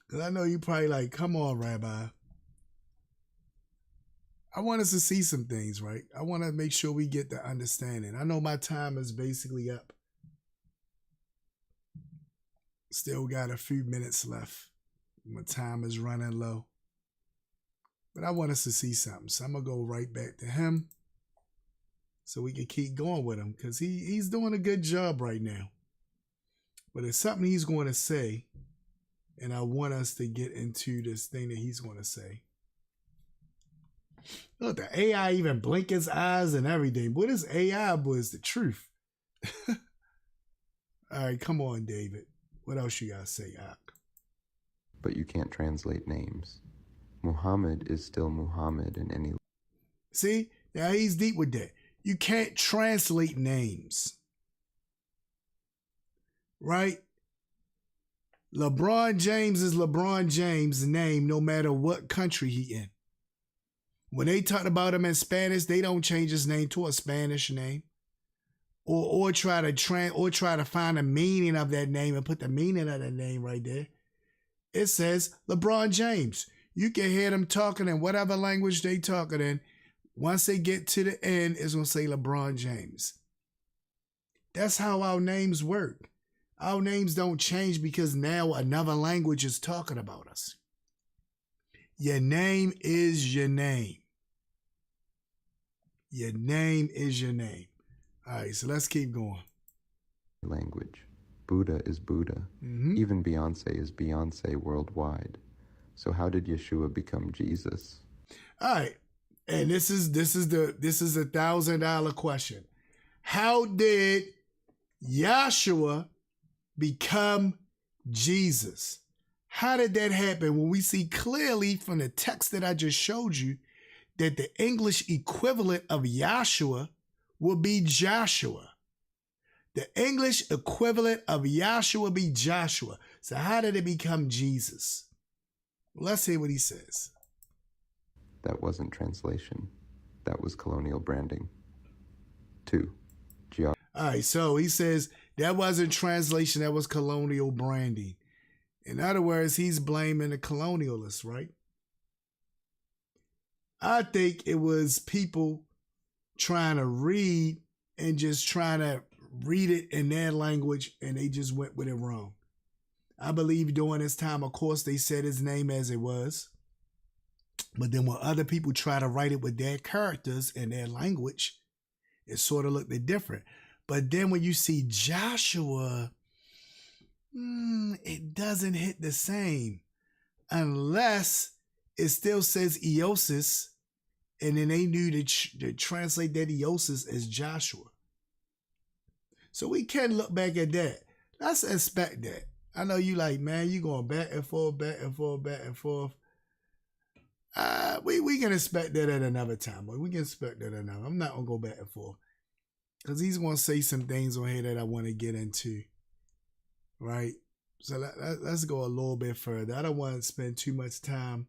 Because I know you probably like, come on, Rabbi. I want us to see some things, right? I want to make sure we get the understanding. I know my time is basically up. Still got a few minutes left. My time is running low. But I want us to see something. So I'm going to go right back to him so we can keep going with him because he's doing a good job right now. But it's something he's going to say, and I want us to get into this thing that he's going to say. Look, the AI even blink his eyes and everything. Boy, this AI, boy, is the truth. All right, come on, David. What else you got to say, Ak? But you can't translate names. Muhammad is still Muhammad in any... See? Now he's deep with that. You can't translate names. Right? LeBron James is LeBron James' name no matter what country he in. When they talk about him in Spanish, they don't change his name to a Spanish name. Or try to find the meaning of that name and put the meaning of that name right there. It says LeBron James. You can hear them talking in whatever language they talking in. Once they get to the end, it's going to say LeBron James. That's how our names work. Our names don't change because now another language is talking about us. Your name is your name. Your name is your name. All right, so let's keep going. language. Buddha is Buddha. Mm-hmm. Even Beyonce is Beyonce worldwide. So how did Yeshua become Jesus? All right. And this is a $1,000 question. How did Yahshua become Jesus? How did that happen when we see clearly from the text that I just showed you that the English equivalent of Yahshua will be Joshua? The English equivalent of Yahshua will be Joshua. So how did it become Jesus? Let's hear what he says. That wasn't translation. That was colonial branding. 2. All right, so he says that wasn't translation, that was colonial branding. In other words, he's blaming the colonialists, right? I think it was people trying to read and just trying to read it in their language, and they just went with it wrong. I believe during this time, of course, they said his name as it was. But then when other people try to write it with their characters and their language, it sort of looked different. But then when you see Joshua, it doesn't hit the same. Unless it still says Eosis, and then they knew to translate that Eosis as Joshua. So we can look back at that. Let's expect that. I know you like, man, you going back and forth, back and forth, back and forth. We can expect that at another time. We can expect that another. I'm not going to go back and forth. Because he's going to say some things on here that I want to get into. Right? So let's go a little bit further. I don't want to spend too much time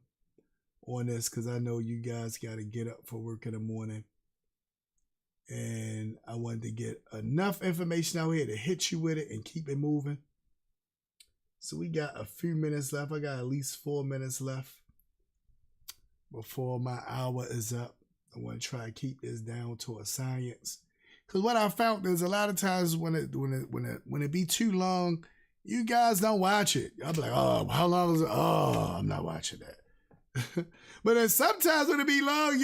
on this because I know you guys got to get up for work in the morning. And I wanted to get enough information out here to hit you with it and keep it moving. So we got a few minutes left. I got at least 4 minutes left before my hour is up. I want to try to keep this down to a science. Because what I found is a lot of times when it be too long, you guys don't watch it. I'll be like, oh, how long is it? Oh, I'm not watching that. But then sometimes when it be long,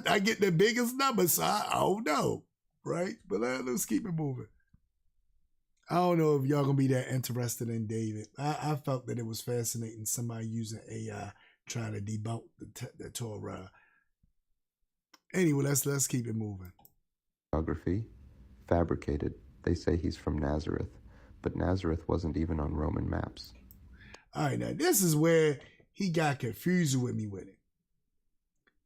I get the biggest numbers, so I don't know, right? But let's keep it moving. I don't know if y'all gonna be that interested in David. I felt that it was fascinating. Somebody using AI trying to debunk the Torah. Anyway, let's keep it moving. Geography, fabricated. They say he's from Nazareth, but Nazareth wasn't even on Roman maps. All right, now this is where he got confused with me with it.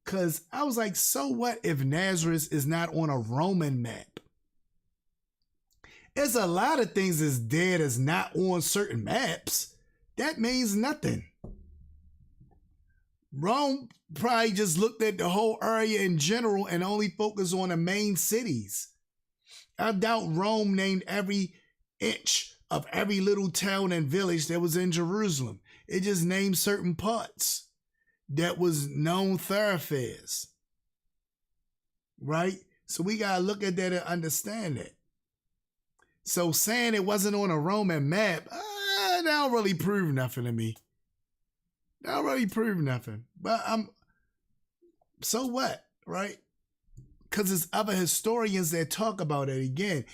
Because I was like, so what if Nazareth is not on a Roman map? There's a lot of things that's there that's not on certain maps. That means nothing. Rome probably just looked at the whole area in general and only focused on the main cities. I doubt Rome named every inch of every little town and village that was in Jerusalem. It just named certain parts that was known thoroughfares. Right? So we got to look at that and understand it. So saying it wasn't on a Roman map, that don't really prove nothing to me. That don't really prove nothing. But so what, right? Because there's other historians that talk about it again.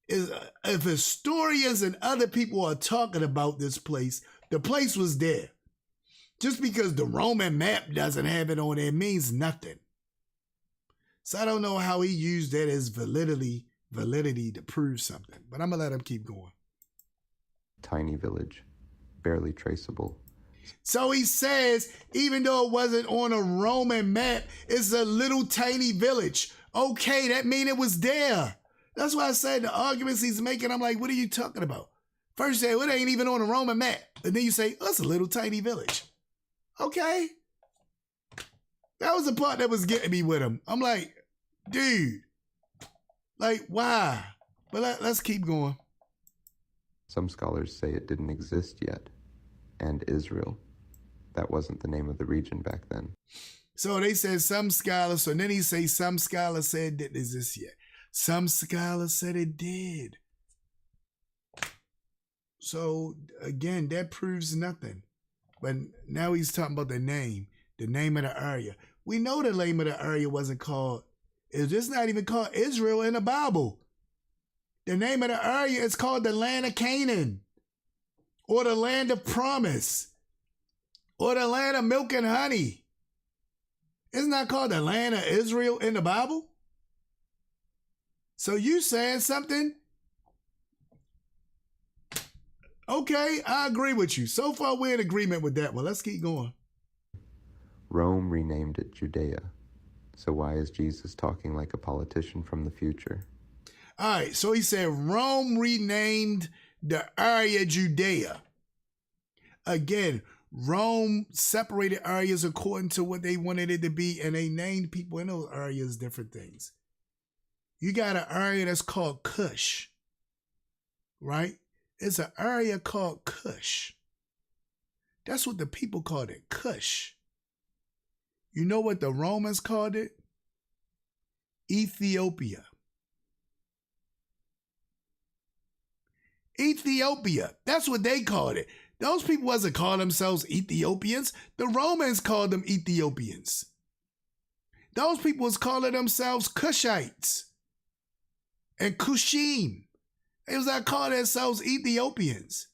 If historians and other people are talking about this place, the place was there. Just because the Roman map doesn't have it on there means nothing. So I don't know how he used that as validity to prove something. But I'm going to let him keep going. Tiny village, barely traceable. So he says, even though it wasn't on a Roman map, it's a little tiny village. Okay, that means it was there. That's why I said the arguments he's making, I'm like, what are you talking about? First you say, well, it ain't even on a Roman map. And then you say, oh, it's a little tiny village. Okay. That was the part that was getting me with him. I'm like, dude, like, why? But let's keep going. Some scholars say it didn't exist yet. And Israel. That wasn't the name of the region back then. So they said some scholars, so then he say some scholars said it didn't exist yet. Some scholars said it did. So again, that proves nothing. But now he's talking about the name of the area. We know the name of the area wasn't called, it's just not even called Israel in the Bible. The name of the area is called the land of Canaan, or the land of promise, or the land of milk and honey. It's not called the land of Israel in the Bible. So you saying something? Okay, I agree with you. So far, we're in agreement with that one. Let's keep going. Rome renamed it Judea. So why is Jesus talking like a politician from the future? All right, so he said Rome renamed the area Judea. Again, Rome separated areas according to what they wanted it to be, and they named people in those areas different things. You got an area that's called Cush, right? It's an area called Cush. That's what the people called it, Cush. You know what the Romans called it? Ethiopia. Ethiopia. That's what they called it. Those people wasn't calling themselves Ethiopians. The Romans called them Ethiopians. Those people was calling themselves Cushites and Cushim. They was not calling themselves Ethiopians.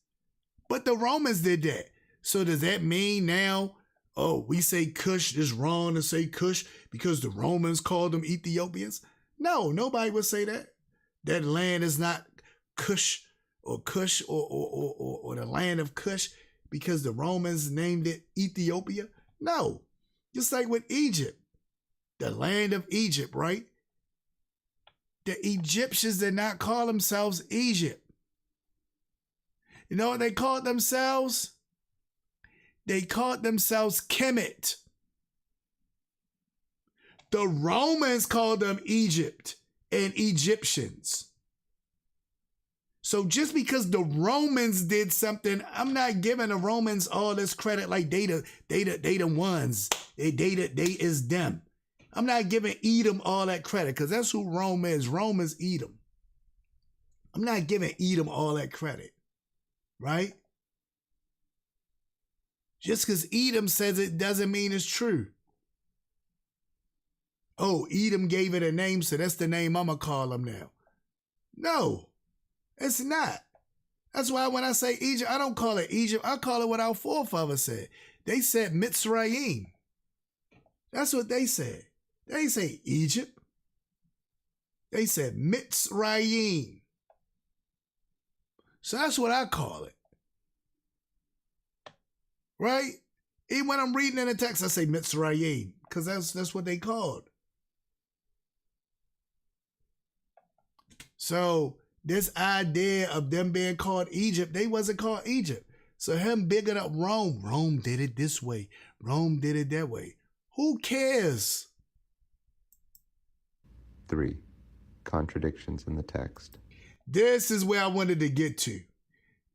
But the Romans did that. So does that mean now, oh, we say Cush, it's wrong to say Cush because the Romans called them Ethiopians? No, nobody would say that. That land is not Cush or the land of Cush because the Romans named it Ethiopia. No, just like with Egypt, the land of Egypt, right? The Egyptians did not call themselves Egypt. You know what they called themselves? They called themselves Kemet. The Romans called them Egypt and Egyptians. So just because the Romans did something, I'm not giving the Romans all this credit like they the ones. They is them. I'm not giving Edom all that credit because that's who Rome is. Rome is Edom. I'm not giving Edom all that credit, right? Just because Edom says it doesn't mean it's true. Oh, Edom gave it a name, so that's the name I'm going to call them now. No. It's not. That's why when I say Egypt, I don't call it Egypt. I call it what our forefathers said. They said Mitzrayim. That's what they said. They didn't say Egypt. They said Mitzrayim. So that's what I call it. Right? Even when I'm reading in the text, I say Mitzrayim, because that's what they called. So this idea of them being called Egypt, they wasn't called Egypt. So him bigging up Rome, Rome did it this way, Rome did it that way. Who cares? 3. Contradictions in the text. This is where I wanted to get to.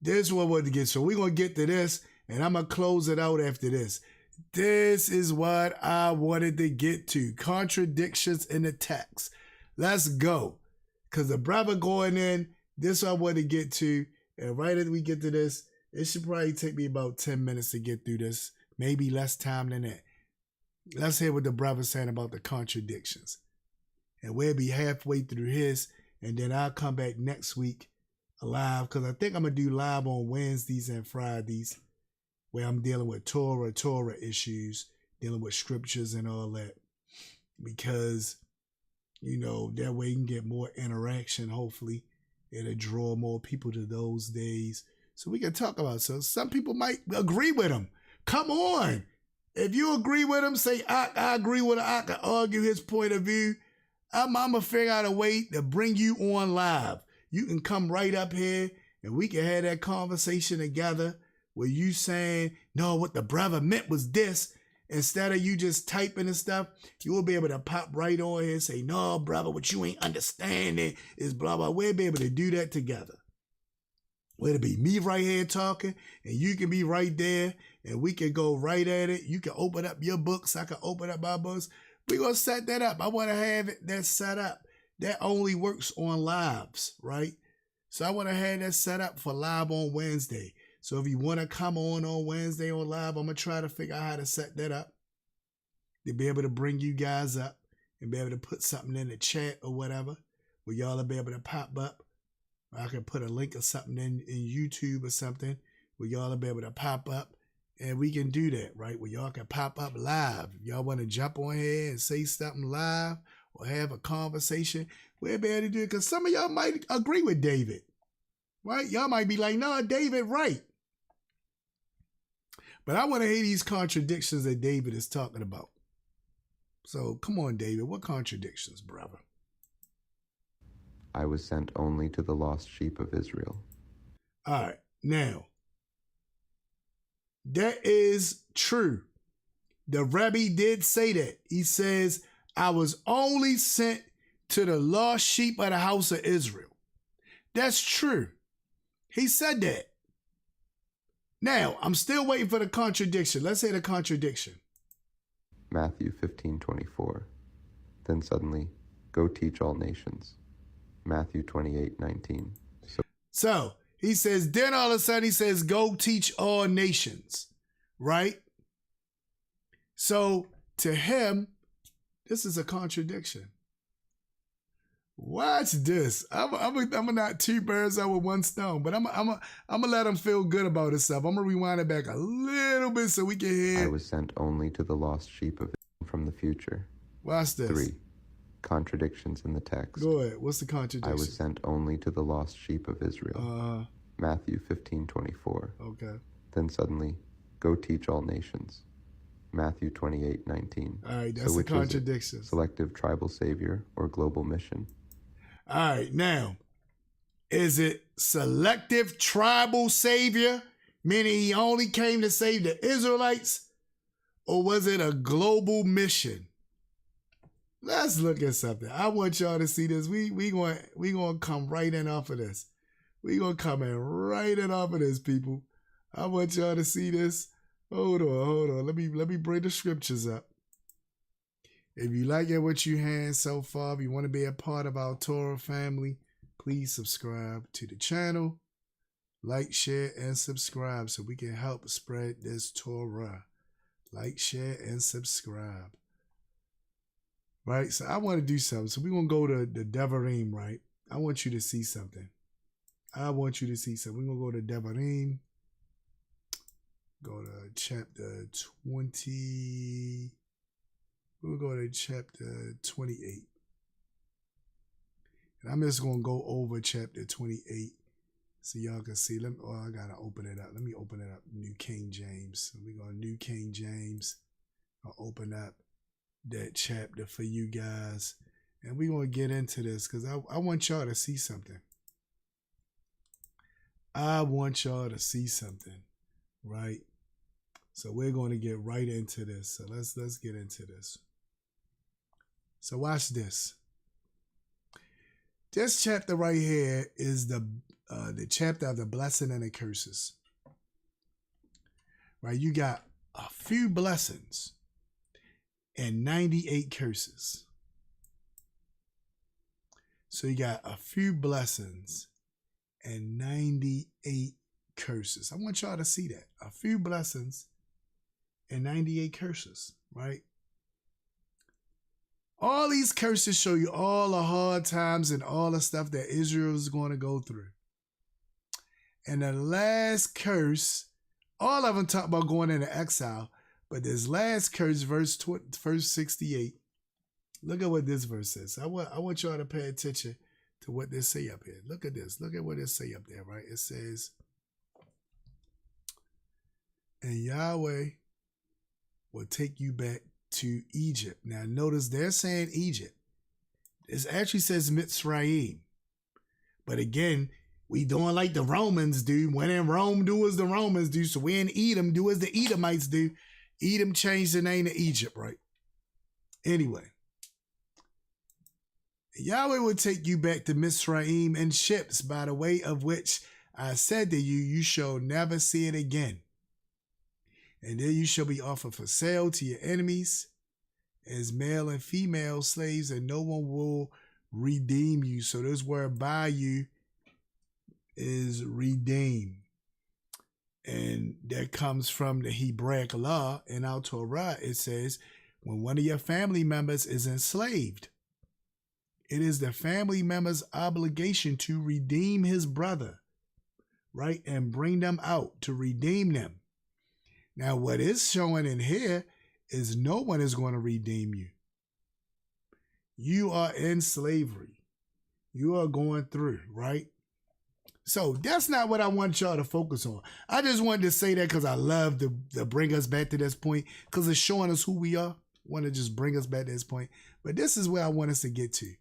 This is what I wanted to get to. So we're going to get to this, and I'm going to close it out after this. This is what I wanted to get to. Contradictions in the text. Let's go. Because the brother going in, this is what I wanted to get to. And right as we get to this, it should probably take me about 10 minutes to get through this. Maybe less time than that. Let's hear what the brother's saying about the contradictions. And we'll be halfway through his, and then I'll come back next week live, because I think I'm going to do live on Wednesdays and Fridays, where I'm dealing with Torah issues, dealing with scriptures and all that. Because, you know, that way you can get more interaction, hopefully. It'll draw more people to those days. So we can talk about it. So some people might agree with him. Come on. If you agree with him, say, I agree with him. I can argue his point of view. I'm going to figure out a way to bring you on live. You can come right up here and we can have that conversation together where you saying, no, what the brother meant was this. Instead of you just typing and stuff, you will be able to pop right on here and say, no, brother, what you ain't understanding is blah, blah. We'll be able to do that together. It'll be me right here talking, and you can be right there, and we can go right at it. You can open up your books. I can open up my books. We're going to set that up. I want to have it that set up. That only works on lives, right? So I want to have that set up for live on Wednesday. So if you want to come on Wednesday on live, I'm going to try to figure out how to set that up to be able to bring you guys up and be able to put something in the chat or whatever where y'all will be able to pop up. I can put a link or something in YouTube or something where y'all will be able to pop up, and we can do that, right? Where y'all can pop up live. If y'all want to jump on here and say something live or have a conversation, we'll be able to do it, because some of y'all might agree with David, right? Y'all might be like, no, David, right. But I want to hear these contradictions that David is talking about. So come on, David, what contradictions, brother? I was sent only to the lost sheep of Israel. All right. Now, that is true. The Rebbe did say that. He says, I was only sent to the lost sheep of the house of Israel. That's true. He said that. Now, I'm still waiting for the contradiction. Let's say the contradiction. Matthew 15:24. Then suddenly, go teach all nations. Matthew 28:19. So he says, then all of a sudden he says, go teach all nations, right? So to him, this is a contradiction. Watch this. I'm not two birds out with one stone, but I'm gonna let him feel good about himself. I'm gonna rewind it back a little bit so we can hear. I was sent only to the lost sheep of Israel from the future. Watch this. 3. Contradictions in the text. Go ahead. What's the contradiction? I was sent only to the lost sheep of Israel. Matthew 15:24. Okay. Then suddenly, go teach all nations. Matthew 28:19. All right, that's the contradiction. Selective tribal savior or global mission? All right, now, is it selective tribal savior, meaning he only came to save the Israelites, or was it a global mission? Let's look at something. I want y'all to see this. We gonna come right in off of this. We gonna come in right in off of this, people. I want y'all to see this. Hold on. Let me bring the scriptures up. If you like what you had so far, if you want to be a part of our Torah family, please subscribe to the channel. Like, share, and subscribe so we can help spread this Torah. Like, share, and subscribe. Right? So I want to do something. So we're going to go to the Devarim, right? I want you to see something. I want you to see something. We're going to go to Debunking. Go to chapter 20. We'll go to chapter 28. And I'm just going to go over chapter 28 so y'all can see. I got to open it up. Let me open it up. New King James. So we go to New King James. I'll open up that chapter for you guys. And we're going to get into this because I want y'all to see something. I want y'all to see something, right? So we're going to get right into this. So let's get into this. So watch this. This chapter right here is the chapter of the blessing and the curses. Right? You got a few blessings and 98 curses. So you got a few blessings and 98 curses. I want y'all to see that. A few blessings and 98 curses, right? All these curses show you all the hard times and all the stuff that Israel is going to go through. And the last curse, all of them talk about going into exile, but this last curse, verse 68, look at what this verse says. I want y'all to pay attention to what they say up here. Look at this. Look at what it say up there, right? It says, and Yahweh will take you back to Egypt. Now notice they're saying Egypt. It actually says Mitzrayim. But again, we doing like the Romans do. When in Rome, do as the Romans do. So we in Edom, do as the Edomites do. Edom changed the name to Egypt, right? Anyway. Yahweh will take you back to Mitzrayim in ships, by the way of which I said to you, you shall never see it again. And then you shall be offered for sale to your enemies as male and female slaves, and no one will redeem you. So this word buy you is redeem. And that comes from the Hebraic law. In our Torah, it says, when one of your family members is enslaved, it is the family member's obligation to redeem his brother, right? And bring them out, to redeem them. Now, what is showing in here is no one is going to redeem you. You are in slavery. You are going through, right? So that's not what I want y'all to focus on. I just wanted to say that because I love to bring us back to this point, because it's showing us who we are. I want to just bring us back to this point. But this is where I want us to get to.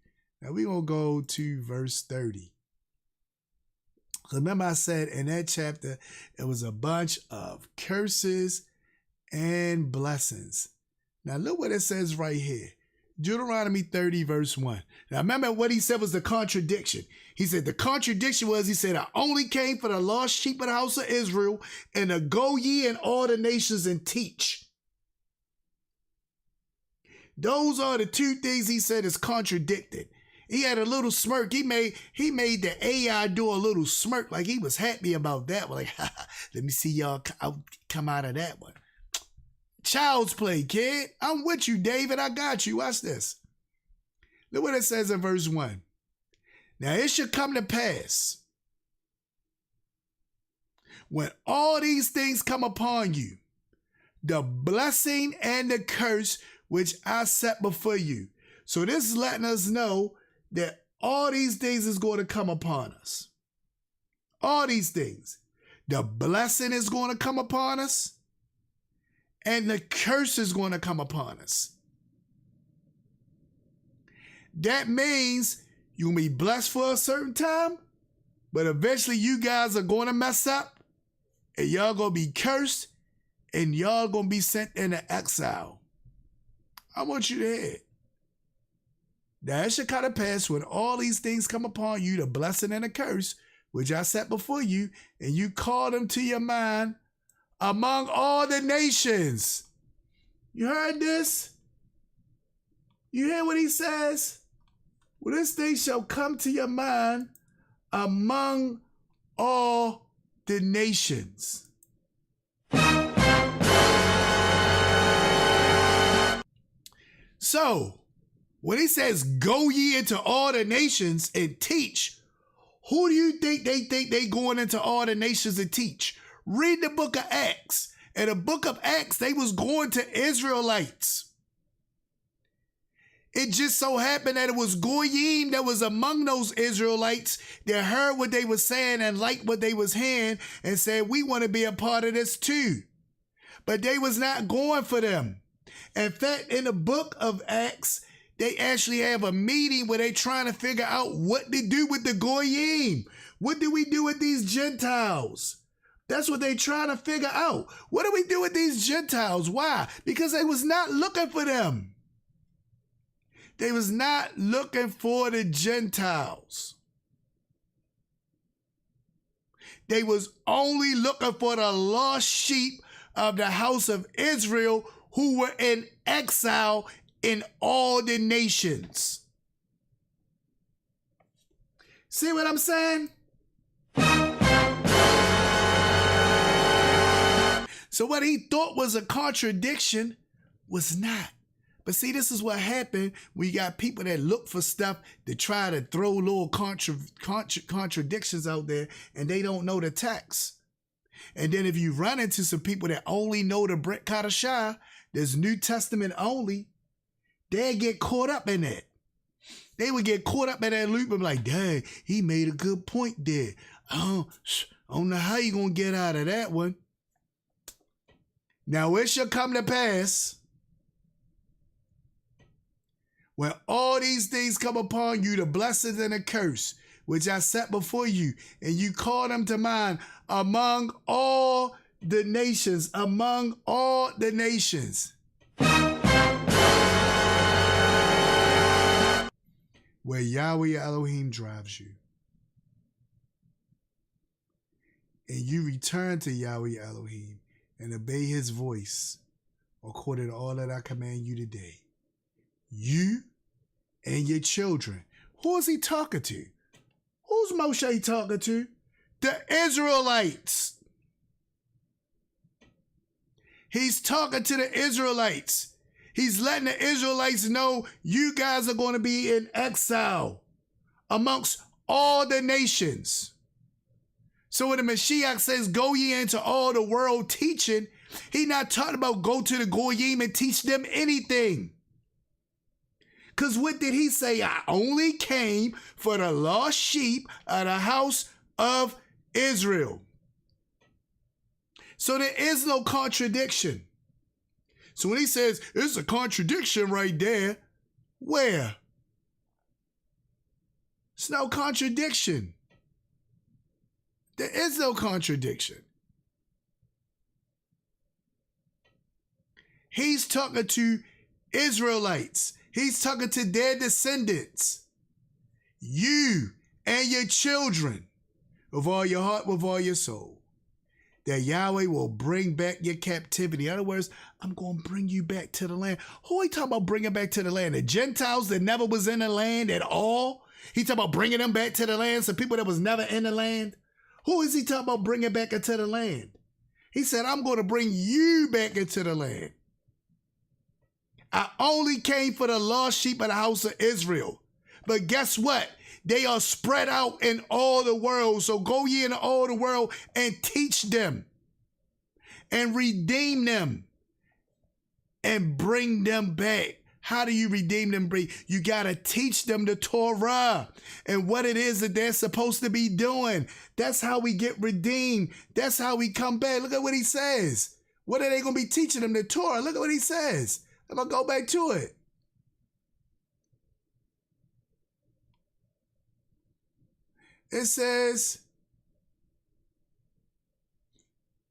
Now we're going to go to verse 30. Remember I said in that chapter, it was a bunch of curses and blessings. Now look what it says right here. Deuteronomy 30 verse 1. Now remember what he said was the contradiction. He said the contradiction was, he said, I only came for the lost sheep of the house of Israel, and to go ye in all the nations and teach. Those are the two things he said is contradicted. He had a little smirk. He made the AI do a little smirk, like he was happy about that one. Like, let me see y'all come out of that one. Child's play, kid. I'm with you, David. I got you. Watch this. Look what it says in verse 1. Now it shall come to pass, when all these things come upon you, the blessing and the curse which I set before you. So this is letting us know that all these things is going to come upon us. All these things. The blessing is going to come upon us, and the curse is going to come upon us. That means you'll be blessed for a certain time, but eventually you guys are going to mess up, and y'all going to be cursed, and y'all going to be sent into exile. I want you to hear it. Now it shall come to pass when all these things come upon you, the blessing and the curse, which I set before you, and you call them to your mind among all the nations. You heard this? You hear what he says? Well, this thing shall come to your mind among all the nations. So, when he says, go ye into all the nations and teach, Who do you think they going into all the nations to teach? Read the book of Acts. In the book of Acts, they was going to Israelites. It just so happened that it was Goyim that was among those Israelites that heard what they were saying and liked what they was hearing and said, we want to be a part of this too. But they was not going for them. In fact, in the book of Acts, they actually have a meeting where they trying to figure out what to do with the Goyim. What do we do with these Gentiles? That's what they trying to figure out. What do we do with these Gentiles? Why? Because they was not looking for them. They was not looking for the Gentiles. They was only looking for the lost sheep of the house of Israel who were in exile in all the nations. See what I'm saying? So what he thought was a contradiction was not. But see, this is what happened when you got people that look for stuff to try to throw little contradictions out there and they don't know the text. And then if you run into some people that only know the Brit Kadashah, there's New Testament only, they get caught up in that. They would get caught up in that loop and be like, dang, he made a good point there. I don't know how you going to get out of that one. Now it shall come to pass when all these things come upon you, the blessings and the curse, which I set before you, and you call them to mind among all the nations, among all the nations. Where Yahweh Elohim drives you. And you return to Yahweh Elohim and obey his voice according to all that I command you today. You and your children. Who is he talking to? Who's Moshe talking to? The Israelites. He's talking to the Israelites. He's letting the Israelites know you guys are going to be in exile amongst all the nations. So when the Mashiach says, go ye into all the world teaching, he's not talking about go to the Goyim and teach them anything. Because what did he say? I only came for the lost sheep of the house of Israel. So there is no contradiction. So when he says, it's a contradiction right there, where? It's no contradiction. There is no contradiction. He's talking to Israelites. He's talking to their descendants. You and your children, with all your heart, with all your soul. That Yahweh will bring back your captivity. In other words, I'm going to bring you back to the land. Who are you talking about bringing back to the land? The Gentiles that never was in the land at all? He talking about bringing them back to the land? Some people that was never in the land? Who is he talking about bringing back into the land? He said, I'm going to bring you back into the land. I only came for the lost sheep of the house of Israel. But guess what? They are spread out in all the world. So go ye into all the world and teach them and redeem them and bring them back. How do you redeem them? You got to teach them the Torah and what it is that they're supposed to be doing. That's how we get redeemed. That's how we come back. Look at what he says. What are they going to be teaching them? The Torah. Look at what he says. I'm going to go back to it. It says,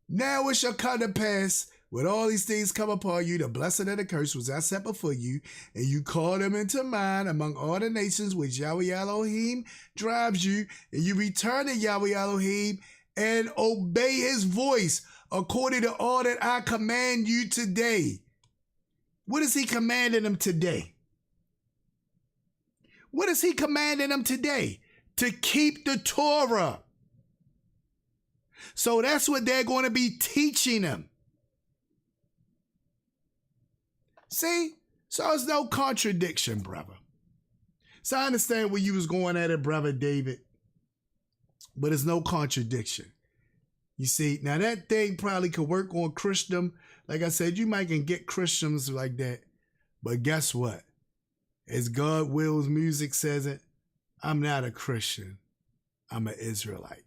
now it shall come to pass, when all these things come upon you, the blessing and the curse was I set before you, and you call them into mind among all the nations which Yahweh Elohim drives you, and you return to Yahweh Elohim and obey his voice according to all that I command you today. What is he commanding them today? What is he commanding them today? To keep the Torah. So that's what they're going to be teaching them. See? So there's no contradiction, brother. So I understand where you was going at it, brother David. but it's no contradiction. You see, now that thing probably could work on Christendom. Like I said, you might can get Christians like that. But guess what? As God Will's music says it, I'm not a Christian. I'm an Israelite.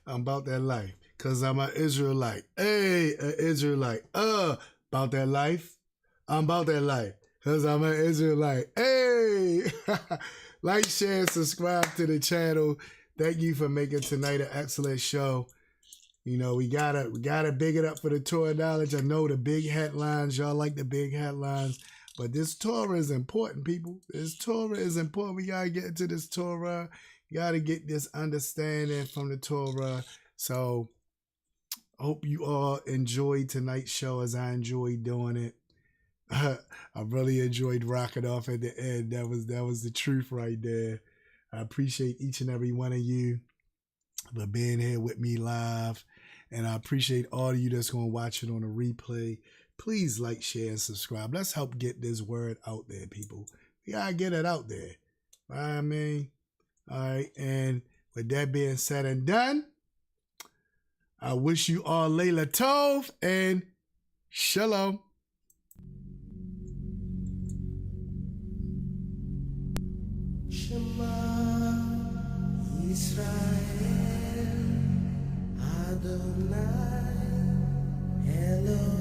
I'm about that life, cause I'm an Israelite. Hey, an Israelite. About that life. I'm about that life, cause I'm an Israelite. Hey, like, share, and subscribe to the channel. Thank you for making tonight an excellent show. You know, we gotta big it up for the Torah knowledge. I know the big headlines. Y'all like the big headlines, but this Torah is important, people. This Torah is important. We gotta get into this Torah. You gotta get this understanding from the Torah. So, I hope you all enjoyed tonight's show as I enjoyed doing it. I really enjoyed rocking off at the end. That was the truth right there. I appreciate each and every one of you for being here with me live. And I appreciate all of you that's going to watch it on a replay. Please like, share, and subscribe. Let's help get this word out there, people. We got to get it out there. All right, I mean? All right. And with that being said and done, I wish you all Layla Tov and Shalom. Shema Israel Adonai Elohim